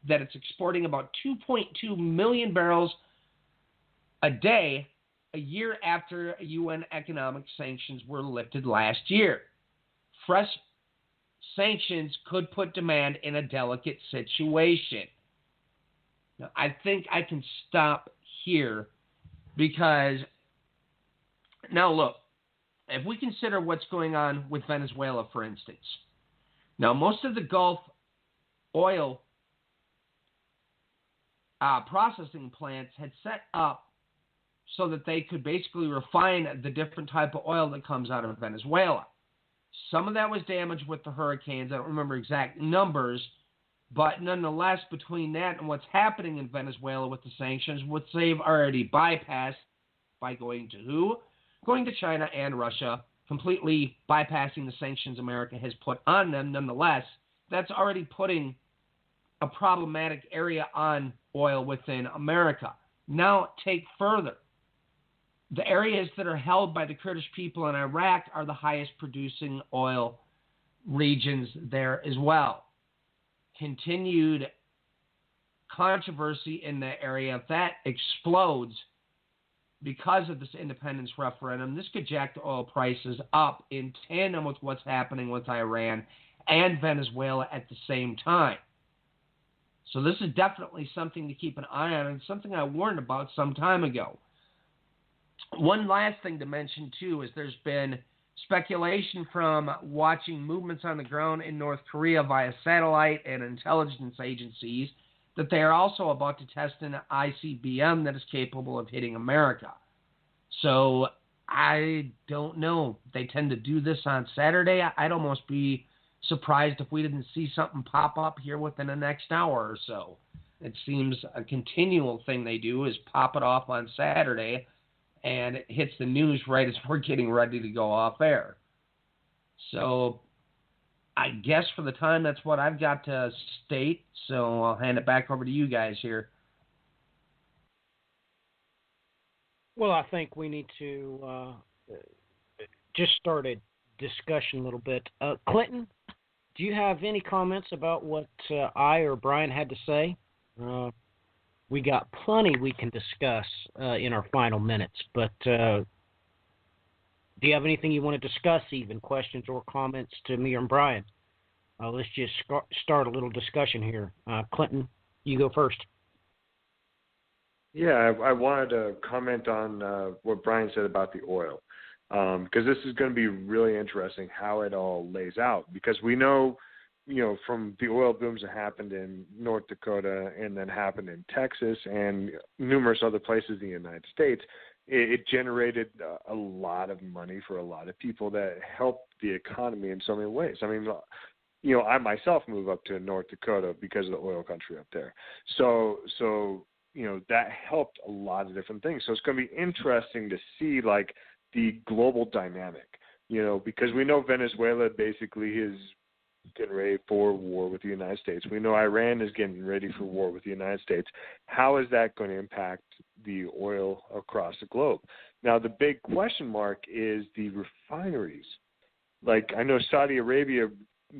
that it's exporting about 2.2 million barrels a day, a year after UN economic sanctions were lifted last year. Fresh sanctions could put demand in a delicate situation. Now, I think I can stop here because, now look, if we consider what's going on with Venezuela, for instance, now most of the Gulf oil processing plants had set up so that they could basically refine the different type of oil that comes out of Venezuela. Some of that was damaged with the hurricanes. I don't remember exact numbers, But nonetheless, between that and what's happening in Venezuela with the sanctions, which they've already bypassed by going to who? Going to China and Russia, completely bypassing the sanctions America has put on them. Nonetheless, that's already putting a problematic area on oil within America. Now take further. The areas that are held by the Kurdish people in Iraq are the highest producing oil regions there as well. Continued controversy in the area, if that explodes because of this independence referendum, this could jack the oil prices up in tandem with what's happening with Iran and Venezuela at the same time. So this is definitely something to keep an eye on, and something I warned about some time ago. One last thing to mention, too, is there's been speculation from watching movements on the ground in North Korea via satellite and intelligence agencies that they are also about to test an ICBM that is capable of hitting America. So I don't know. They tend to do this on Saturday. I'd almost be surprised if we didn't see something pop up here within the next hour or so. It seems a continual thing they do is pop it off on Saturday, and it hits the news right as we're getting ready to go off air. So I guess for the time, that's what I've got to state. So I'll hand it back over to you guys here. Well, I think we need to just start a discussion a little bit. Clinton, do you have any comments about what I or Brian had to say? We got plenty we can discuss in our final minutes, but do you have anything you want to discuss, even questions or comments to me or Brian? Let's just start a little discussion here. Clinton, you go first. Yeah, I wanted to comment on what Brian said about the oil, because this is going to be really interesting how it all lays out, because we know, from the oil booms that happened in North Dakota and then happened in Texas and numerous other places in the United States, it generated a lot of money for a lot of people that helped the economy in so many ways. I mean, I myself moved up to North Dakota because of the oil country up there. So that helped a lot of different things. So it's going to be interesting to see, like, the global dynamic, because we know Venezuela basically is getting ready for war with the United States. We know Iran is getting ready for war with the United States. How is that going to impact the oil across the globe? Now, the big question mark is the refineries. Like, I know Saudi Arabia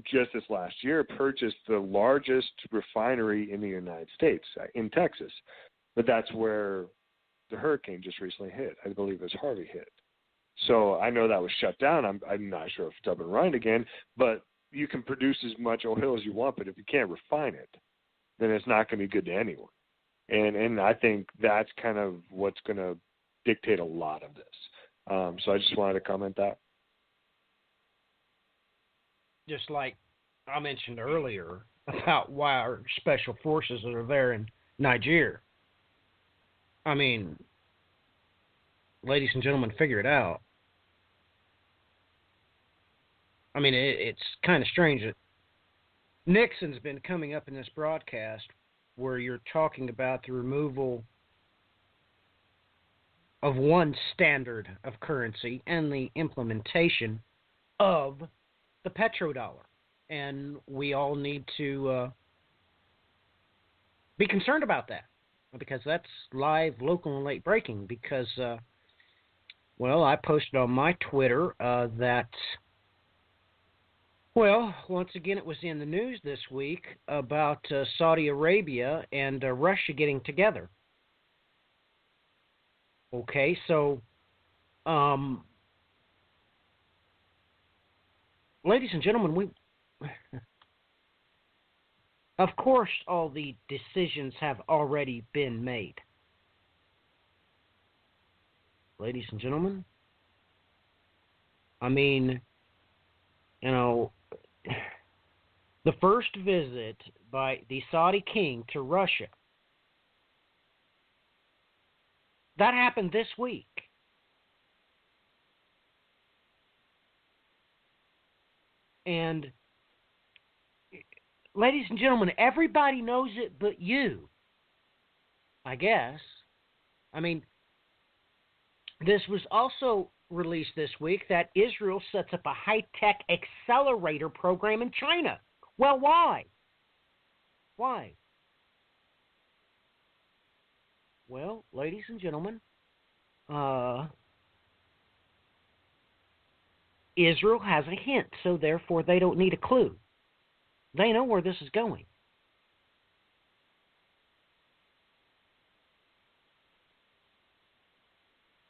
just this last year purchased the largest refinery in the United States, in Texas. But that's where the hurricane just recently hit. I believe it was Harvey hit. So I know that was shut down. I'm not sure if it's up and running again, but you can produce as much oil as you want, but if you can't refine it, then it's not going to be good to anyone. And I think that's kind of what's going to dictate a lot of this. So I just wanted to comment that. Just like I mentioned earlier about why our special forces are there in Nigeria. I mean, ladies and gentlemen, figure it out. I mean, it's kind of strange that Nixon's been coming up in this broadcast where you're talking about the removal of one standard of currency and the implementation of the petrodollar. And we all need to be concerned about that, because that's live, local, and late breaking. Because, I posted on my Twitter that, once again, it was in the news this week about Saudi Arabia and Russia getting together. Okay, so, ladies and gentlemen, of course, all the decisions have already been made. Ladies and gentlemen, I mean, the first visit by the Saudi king to Russia, that happened this week. And ladies and gentlemen, everybody knows it but you, I guess. I mean, this was also released this week that Israel sets up a high-tech accelerator program in China. Well, why? Why? Well, ladies and gentlemen, Israel has a hint, so therefore they don't need a clue. They know where this is going.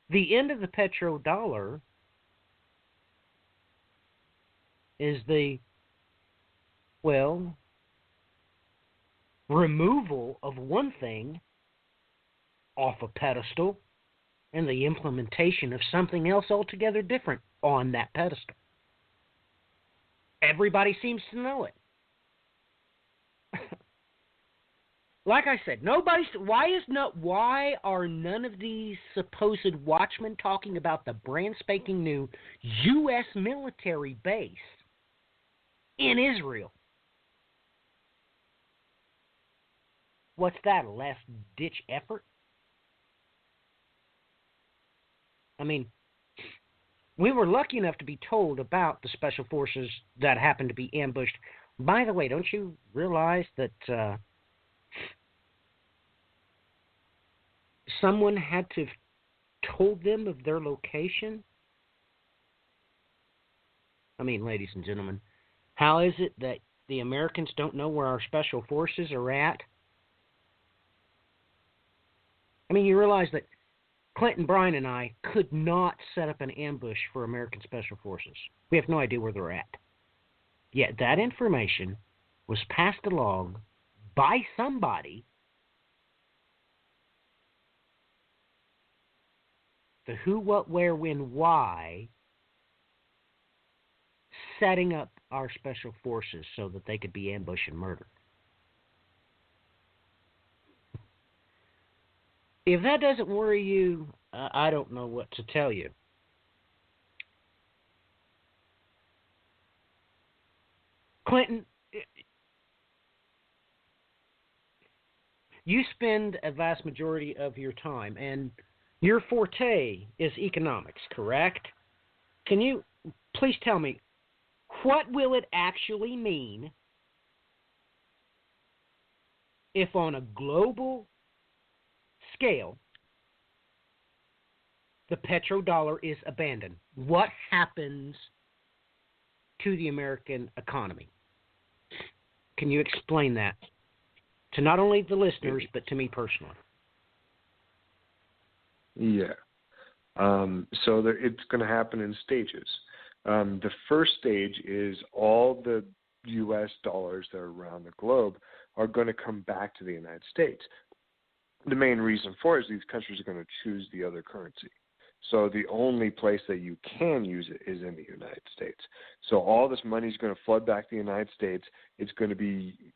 The end of the petrodollar is the, well, removal of one thing off a pedestal and the implementation of something else altogether different on that pedestal. Everybody seems to know it. Like I said, why are none of these supposed watchmen talking about the brand spanking new U.S. military base in Israel? What's that, a last-ditch effort? I mean, we were lucky enough to be told about the special forces that happened to be ambushed. By the way, don't you realize that someone had to have told them of their location? I mean, ladies and gentlemen, how is it that the Americans don't know where our special forces are at? I mean, you realize that Clinton, Bryan, and I could not set up an ambush for American Special Forces. We have no idea where they're at. Yet that information was passed along by somebody, the who, what, where, when, why, setting up our special forces so that they could be ambushed and murdered. If that doesn't worry you, I don't know what to tell you. Clinton, you spend a vast majority of your time, and your forte is economics, correct? Can you please tell me, what will it actually mean if on a global scale the petrodollar is abandoned? What happens to the American economy? Can you explain that to not only the listeners, but to me personally? Yeah. So it's going to happen in stages. The first stage is all the U.S. dollars that are around the globe are going to come back to the United States. The main reason for it is these countries are going to choose the other currency. So the only place that you can use it is in the United States. So all this money is going to flood back to the United States. It's going to be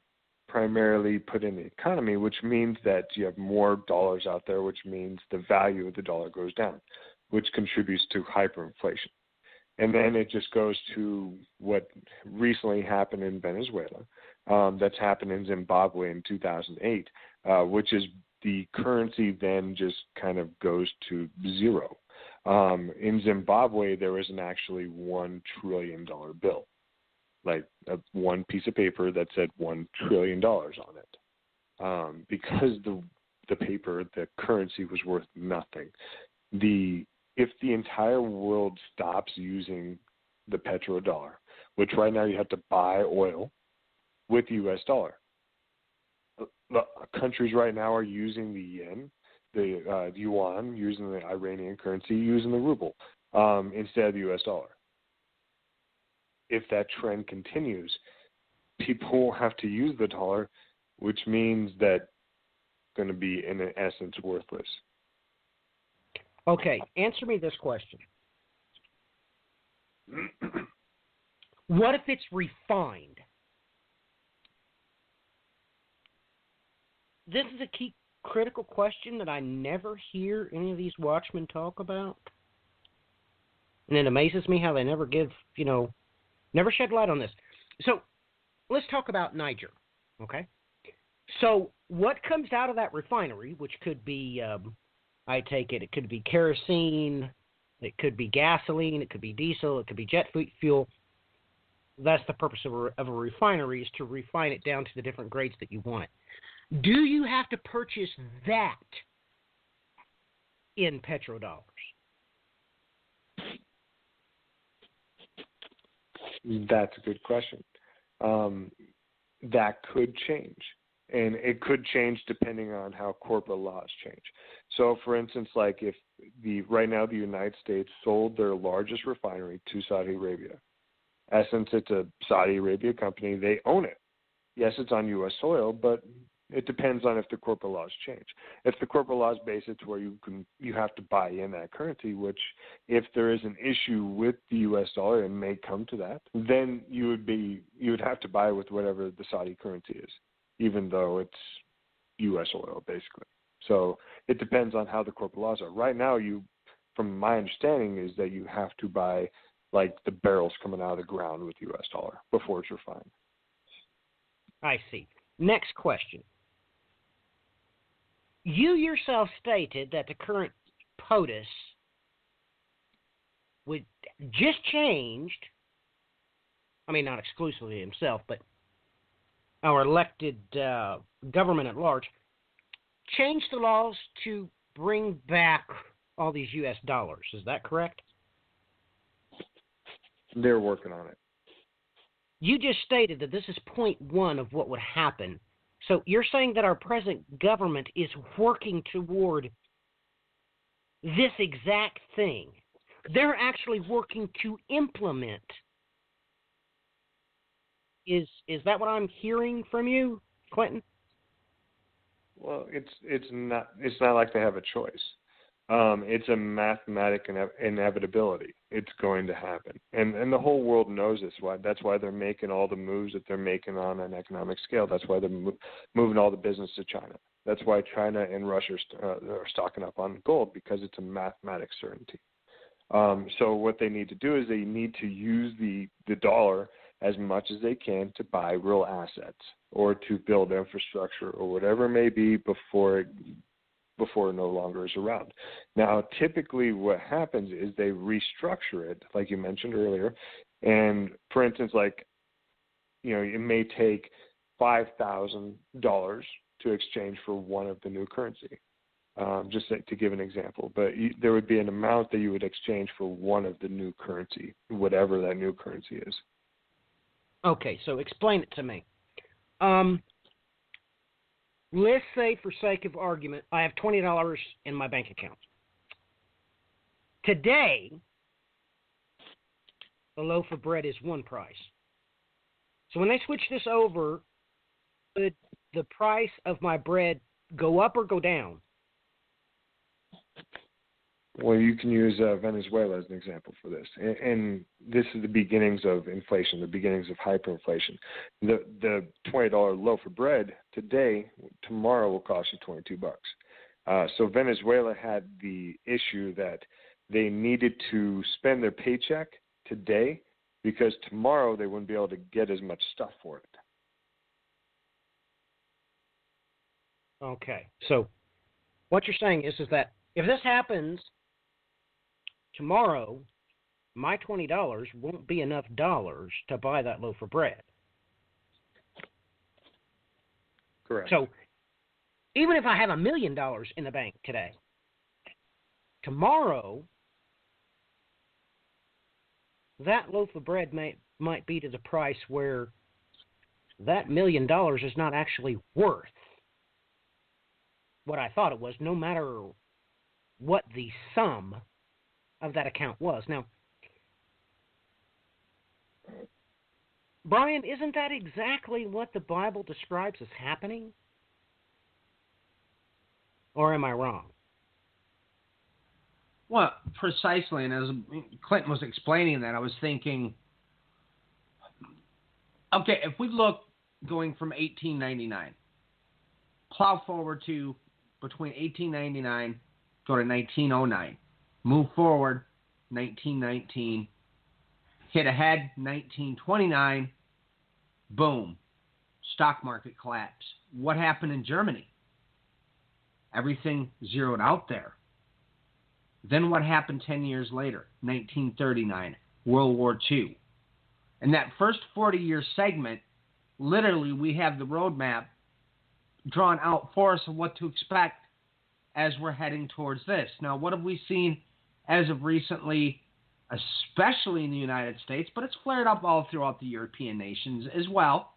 primarily put in the economy, which means that you have more dollars out there, which means the value of the dollar goes down, which contributes to hyperinflation. And then it just goes to what recently happened in Venezuela, that's happened in Zimbabwe in 2008, which is the currency then just kind of goes to zero. In Zimbabwe, there isn't actually $1 trillion bill, like one piece of paper that said $1 trillion on it, because the paper, the currency was worth nothing. If the entire world stops using the petrodollar, which right now you have to buy oil with U.S. dollar. The countries right now are using the yen, the yuan, using the Iranian currency, using the ruble instead of the U.S. dollar. If that trend continues, people will have to use the dollar, which means that it's going to be, in essence, worthless. Okay, answer me this question. What if it's refined? This is a key critical question that I never hear any of these watchmen talk about. And it amazes me how they never give, never shed light on this. So, let's talk about Niger, okay? So what comes out of that refinery, which could be, I take it could be kerosene, it could be gasoline, it could be diesel, it could be jet fuel. That's the purpose of a refinery, is to refine it down to the different grades that you want it. Do you have to purchase that in petrodollars? That's a good question. That could change. And it could change depending on how corporate laws change. So, for instance, like if right now the United States sold their largest refinery to Saudi Arabia. Since it's a Saudi Arabia company, they own it. Yes, it's on U.S. soil, but it depends on if the corporate laws change. If the corporate laws base it to where you have to buy in that currency, which if there is an issue with the U.S. dollar, it may come to that, then you would have to buy with whatever the Saudi currency is, even though it's U.S. oil, basically. So it depends on how the corporate laws are. Right now, from my understanding, is that you have to buy like the barrels coming out of the ground with U.S. dollar before it's refined. I see. Next question. You yourself stated that the current POTUS would just changed, I mean, not exclusively himself, but our elected government at large, changed the laws to bring back all these U.S. dollars. Is that correct? They're working on it. You just stated that this is point one of what would happen. So you're saying that our present government is working toward this exact thing. They're actually working to implement. Is that what I'm hearing from you, Clinton? Well, it's not like they have a choice. It's a mathematical inevitability. It's going to happen, and the whole world knows this. That's why they're making all the moves that they're making on an economic scale. That's why they're moving all the business to China. That's why China and Russia are stocking up on gold, because it's a mathematic certainty. So what they need to do is they need to use the dollar as much as they can to buy real assets or to build infrastructure or whatever it may be before it no longer is around. Now, typically what happens is they restructure it, like you mentioned earlier. And for instance, like, it may take $5,000 to exchange for one of the new currency, just to give an example. But there would be an amount that you would exchange for one of the new currency, whatever that new currency is. Okay, so explain it to me. Let's say, for sake of argument, I have $20 in my bank account. Today, a loaf of bread is one price. So when they switch this over, would the price of my bread go up or go down? Well, you can use Venezuela as an example for this. And this is the beginnings of inflation, the beginnings of hyperinflation. The $20 loaf of bread tomorrow will cost you $22. So Venezuela had the issue that they needed to spend their paycheck today because tomorrow they wouldn't be able to get as much stuff for it. Okay. So what you're saying is that if this happens tomorrow, my $20 won't be enough dollars to buy that loaf of bread. Correct. So even if I have $1 million in the bank today, tomorrow that loaf of bread might be to the price where that $1 million is not actually worth what I thought it was, no matter what the sum of that account was. Now, Brian, isn't that exactly what the Bible describes as happening? Or am I wrong? Well, precisely. And as Clinton was explaining that, I was thinking, okay, if we look going from 1899, plow forward to between 1899, go to 1909, move forward, 1919, hit ahead, 1929, boom, stock market collapse. What happened in Germany? Everything zeroed out there. Then what happened 10 years later? 1939, World War II. In that first 40-year segment, literally we have the roadmap drawn out for us of what to expect as we're heading towards this. Now, what have we seen as of recently, especially in the United States, but it's flared up all throughout the European nations as well?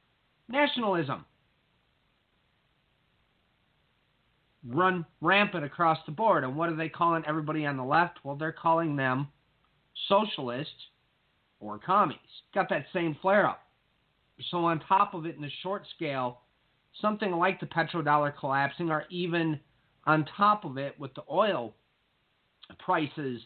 Nationalism. Run rampant across the board. And what are they calling everybody on the left? Well, they're calling them socialists or commies. Got that same flare-up. So on top of it, in the short scale, something like the petrodollar collapsing, or even on top of it with the oil prices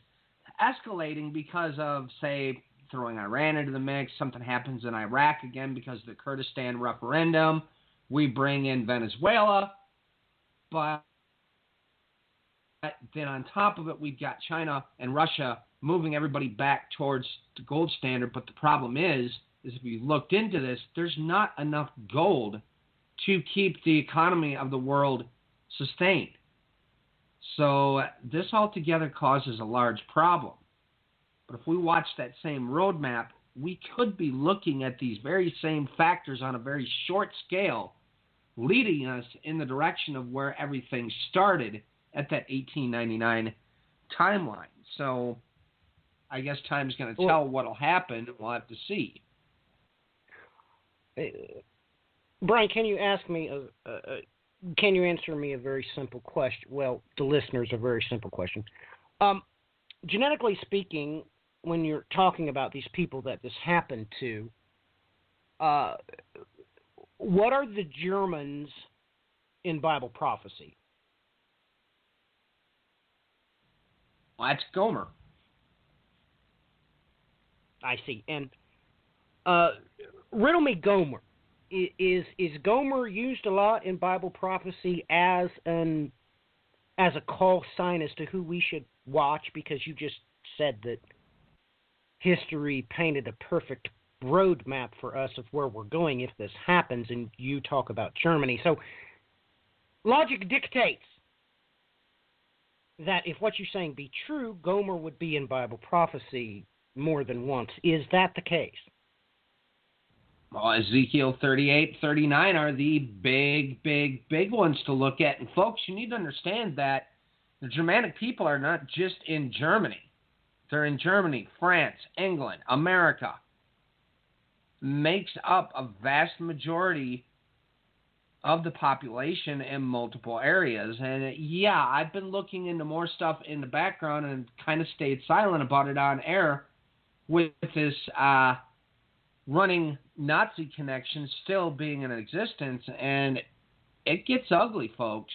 escalating because of, say, throwing Iran into the mix, something happens in Iraq again because of the Kurdistan referendum, we bring in Venezuela, but then on top of it, we've got China and Russia moving everybody back towards the gold standard. But the problem is if you looked into this, there's not enough gold to keep the economy of the world sustained. So this altogether causes a large problem. But if we watch that same roadmap, we could be looking at these very same factors on a very short scale, leading us in the direction of where everything started at that 1899 timeline. So I guess time's going to tell what'll happen. We'll have to see. Brian, can you ask me can you answer me a very simple question? Well, the listeners, a very simple question. Genetically speaking, when you're talking about these people that this happened to, what are the Germans in Bible prophecy? Well, that's Gomer. I see. And riddle me Gomer. Is Gomer used a lot in Bible prophecy as a call sign as to who we should watch? Because you just said that history painted a perfect roadmap for us of where we're going if this happens, and you talk about Germany. So logic dictates that if what you're saying be true, Gomer would be in Bible prophecy more than once. Is that the case? Well, Ezekiel 38, 39 are the big ones to look at. And folks, you need to understand that the Germanic people are not just in Germany. They're in Germany, France, England, America. Makes up a vast majority of the population in multiple areas. And yeah, I've been looking into more stuff in the background and kind of stayed silent about it on air with this running Nazi connection still being in existence, and it gets ugly, folks.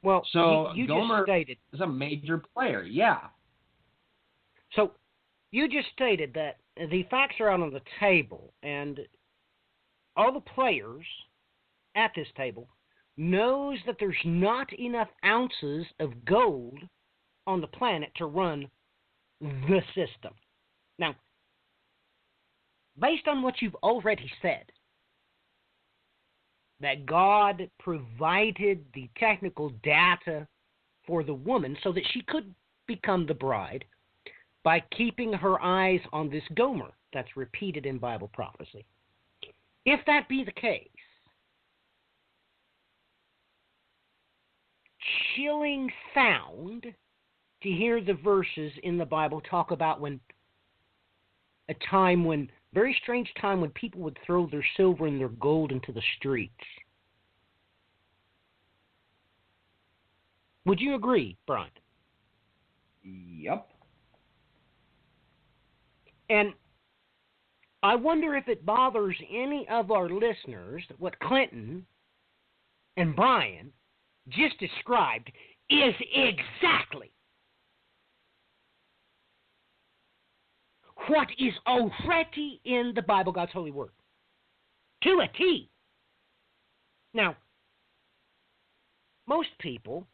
Well, so you Gomer just stated is a major player, yeah. So you just stated that the facts are out on the table, and all the players at this table knows that there's not enough ounces of gold on the planet to run the system. Now, based on what you've already said, that God provided the technical data for the woman so that she could become the bride by keeping her eyes on this Gomer that's repeated in Bible prophecy. If that be the case, chilling sound to hear the verses in the Bible talk about very strange time when people would throw their silver and their gold into the streets. Would you agree, Brian? Yep. And I wonder if it bothers any of our listeners that what Clinton and Brian just described is exactly what is already in the Bible, God's holy word, to a T. Now, most people,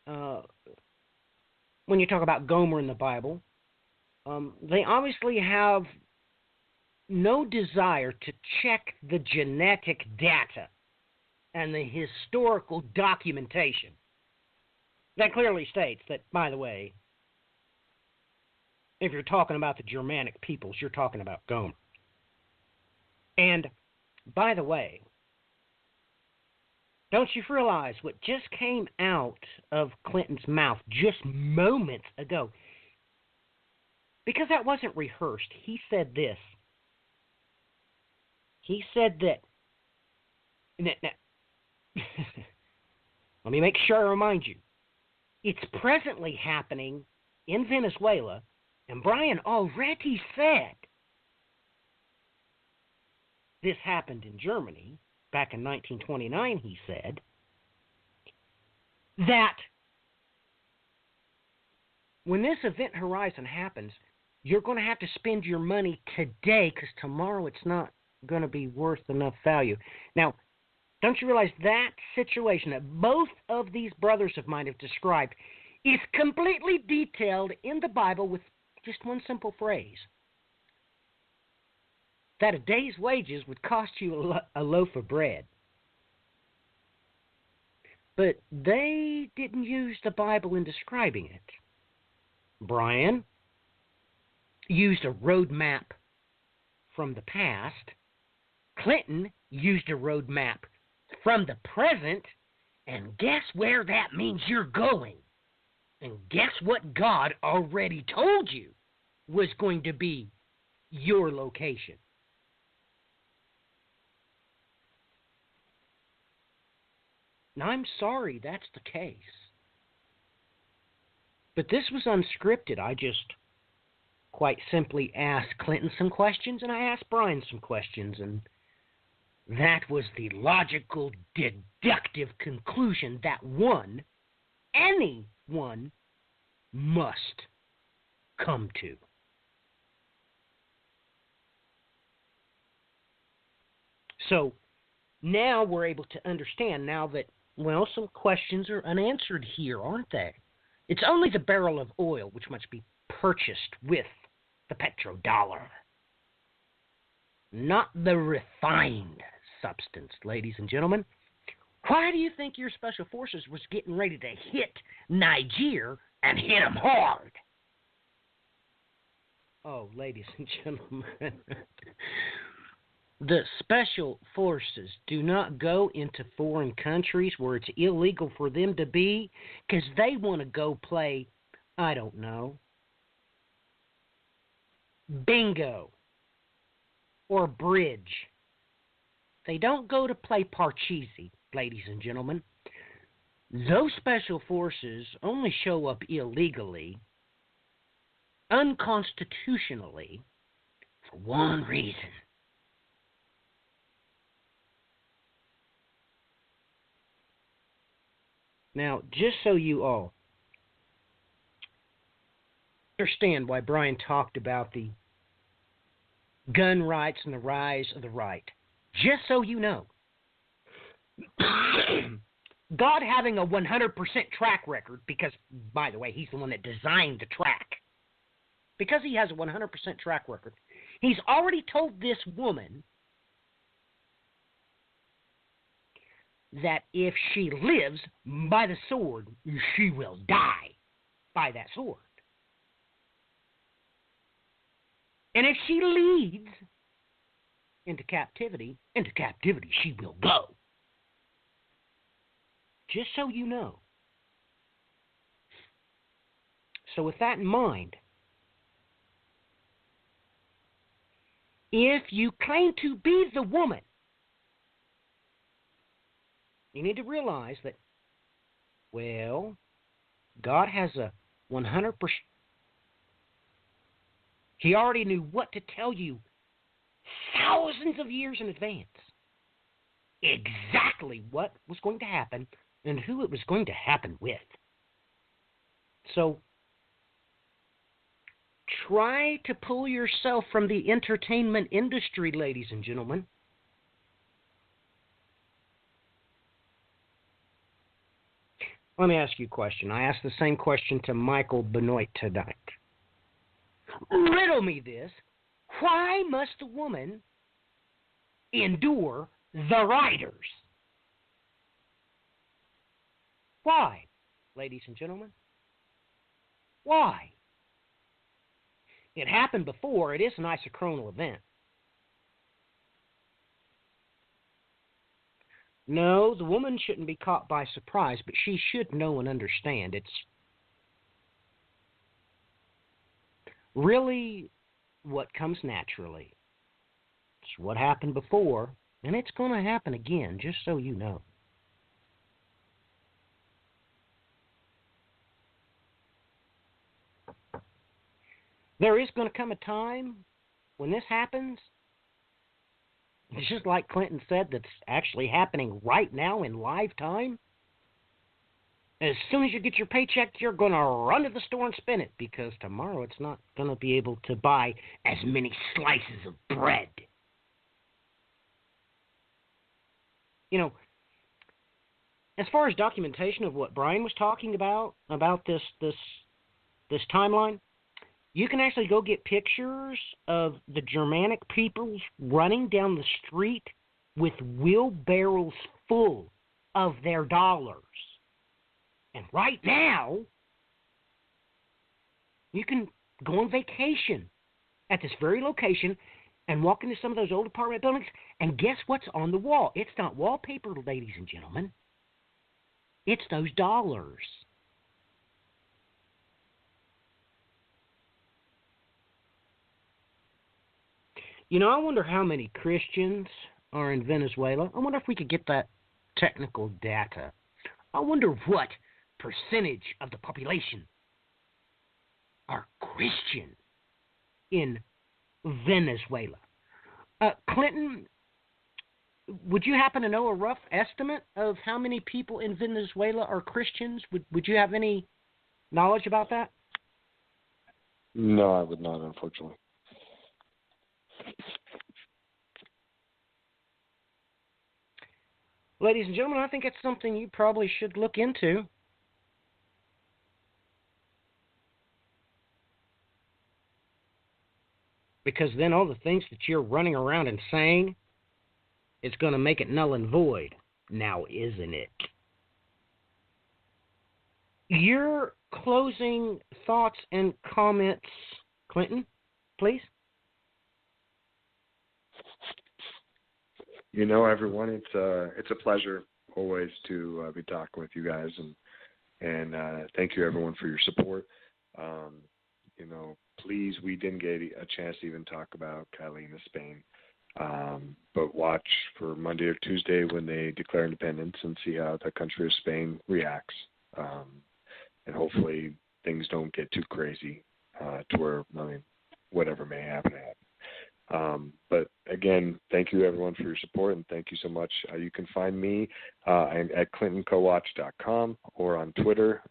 when you talk about Gomer in the Bible, they obviously have no desire to check the genetic data and the historical documentation that clearly states that, by the way, if you're talking about the Germanic peoples, you're talking about Gomer. And, by the way, don't you realize what just came out of Clinton's mouth just moments ago? Because that wasn't rehearsed. He said this. He said that... Let me make sure I remind you. It's presently happening in Venezuela, and Brian already said this happened in Germany back in 1929, he said, that when this event horizon happens, you're going to have to spend your money today because tomorrow it's not going to be worth enough value. Now, don't you realize that situation that both of these brothers of mine have described is completely detailed in the Bible with just one simple phrase? That a day's wages would cost you a loaf of bread. But they didn't use the Bible in describing it. Brian used a roadmap from the past. Clinton used a roadmap from the present. And guess where that means you're going? And guess what God already told you was going to be your location? Now, I'm sorry that's the case. But this was unscripted. I just quite simply asked Clinton some questions, and I asked Brian some questions, and that was the logical, deductive conclusion that anyone must come to. So now we're able to understand now that, well, some questions are unanswered here, aren't they? It's only the barrel of oil which must be purchased with the petrodollar, not the refined substance, ladies and gentlemen. Why do you think your special forces was getting ready to hit Niger and hit them hard? Oh, ladies and gentlemen, the special forces do not go into foreign countries where it's illegal for them to be because they want to go play, I don't know, bingo or bridge. They don't go to play Parcheesi, ladies and gentlemen. Those special forces only show up illegally, unconstitutionally, for one reason. Now, just so you all understand why Brian talked about the gun rights and the rise of the right, just so you know, God having a 100% track record, because, by the way, he's the one that designed the track, because he has a 100% track record, he's already told this woman that if she lives by the sword, she will die by that sword. And if she leads into captivity she will go. Just so you know. So with that in mind, if you claim to be the woman, you need to realize that, well, God has a 100%. He already knew what to tell you thousands of years in advance. Exactly what was going to happen and who it was going to happen with. So, try to pull yourself from the entertainment industry, ladies and gentlemen. Let me ask you a question. I asked the same question to Michael Benoit tonight. Riddle me this. Why must the woman endure the riders? Why, ladies and gentlemen? Why? It happened before. It is an isochronal event. No, the woman shouldn't be caught by surprise, but she should know and understand. It's really what comes naturally. It's what happened before, and it's going to happen again, just so you know. There is going to come a time when this happens. It's just like Clinton said, that's actually happening right now in live time. As soon as you get your paycheck, you're going to run to the store and spend it, because tomorrow it's not going to be able to buy as many slices of bread. You know, as far as documentation of what Brian was talking about this timeline, you can actually go get pictures of the Germanic peoples running down the street with wheelbarrows full of their dollars. And right now, you can go on vacation at this very location and walk into some of those old apartment buildings, and guess what's on the wall? It's not wallpaper, ladies and gentlemen. It's those dollars. You know, I wonder how many Christians are in Venezuela. I wonder if we could get that technical data. I wonder what percentage of the population are Christian in Venezuela. Clinton, would you happen to know a rough estimate of how many people in Venezuela are Christians? Would you have any knowledge about that? No, I would not, unfortunately. Ladies and gentlemen, I think it's something you probably should look into. Because then all the things that you're running around and saying, it's going to make it null and void. Now, isn't it? Your closing thoughts and comments, Clinton, please. You know, everyone, it's a pleasure always to be talking with you guys, and thank you everyone for your support. You know, please, we didn't get a chance to even talk about Catalina, Spain, but watch for Monday or Tuesday when they declare independence and see how the country of Spain reacts, and hopefully things don't get too crazy to where, I mean, whatever may happen. But again, thank you everyone for your support, and thank you so much. You can find me at ClintonCowatch.com or on Twitter.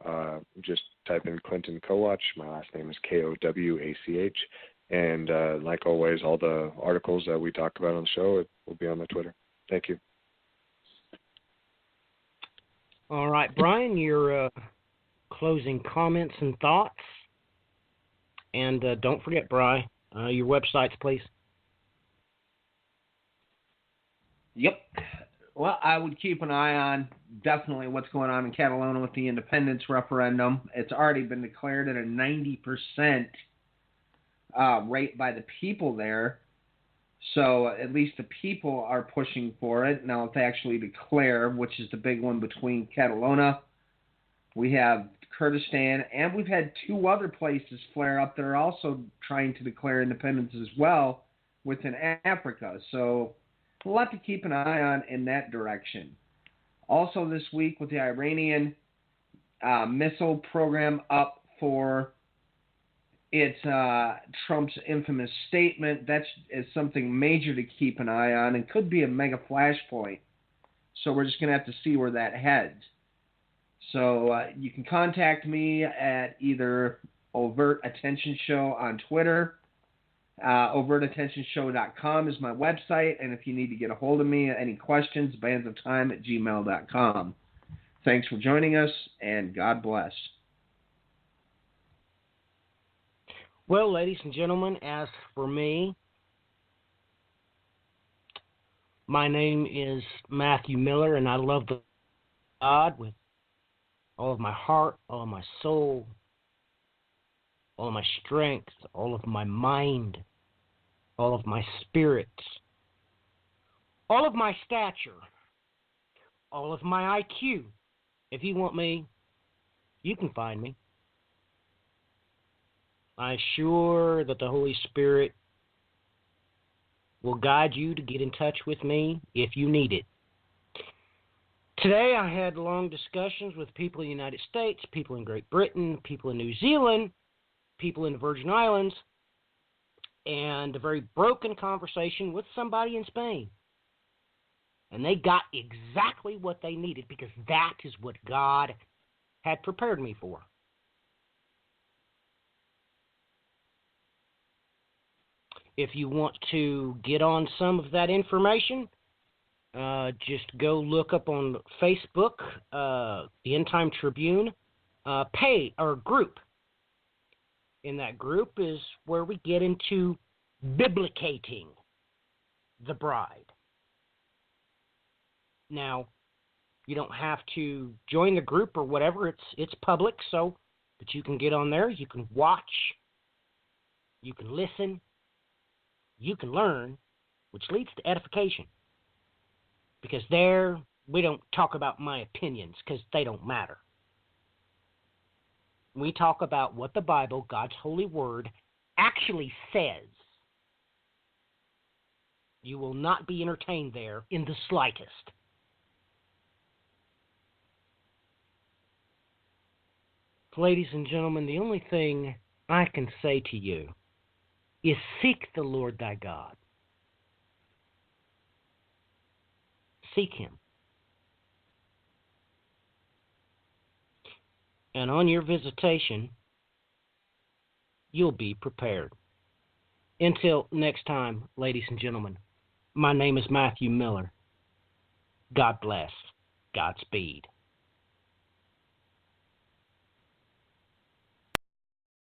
Just type in Clinton Cowatch. My last name is Kowach. And like always, all the articles that we talk about on the show will be on my Twitter. Thank you. All right, Brian, your closing comments and thoughts. And don't forget, Brian, your websites, please. Yep. Well, I would keep an eye on definitely what's going on in Catalonia with the independence referendum. It's already been declared at a 90% rate by the people there. So at least the people are pushing for it. Now, if they actually declare, which is the big one between Catalonia, we have Kurdistan, and we've had two other places flare up that are also trying to declare independence as well within Africa. So a lot to keep an eye on in that direction. Also this week with the Iranian missile program up for its Trump's infamous statement, that is something major to keep an eye on and could be a mega flashpoint. So we're just going to have to see where that heads. So you can contact me at either Overt Attention Show on Twitter. OvertAttentionShow.com is my website, and if you need to get a hold of me, any questions, bandsofTime@gmail.com. Thanks for joining us, and God bless. Well, ladies and gentlemen, as for me, My name is Matthew Miller, and I love God with all of my heart, all of my soul, all of my strength, all of my mind, all of my spirit, all of my stature, all of my IQ. If you want me, you can find me. I'm sure that the Holy Spirit will guide you to get in touch with me if you need it. Today I had long discussions with people in the United States, people in Great Britain, people in New Zealand, people in the Virgin Islands, and a very broken conversation with somebody in Spain. And they got exactly what they needed because that is what God had prepared me for. If you want to get on some of that information, just go look up on Facebook, the End Time Tribune group. In that group is where we get into biblicating the bride. Now, you don't have to join the group or whatever. It's public, but you can get on there. You can watch. You can listen. You can learn, which leads to edification. Because there, we don't talk about my opinions because they don't matter. We talk about what the Bible, God's holy word, actually says. You will not be entertained there in the slightest. Ladies and gentlemen, the only thing I can say to you is seek the Lord thy God. Seek him. And on your visitation, you'll be prepared. Until next time, ladies and gentlemen, my name is Matthew Miller. God bless. Godspeed.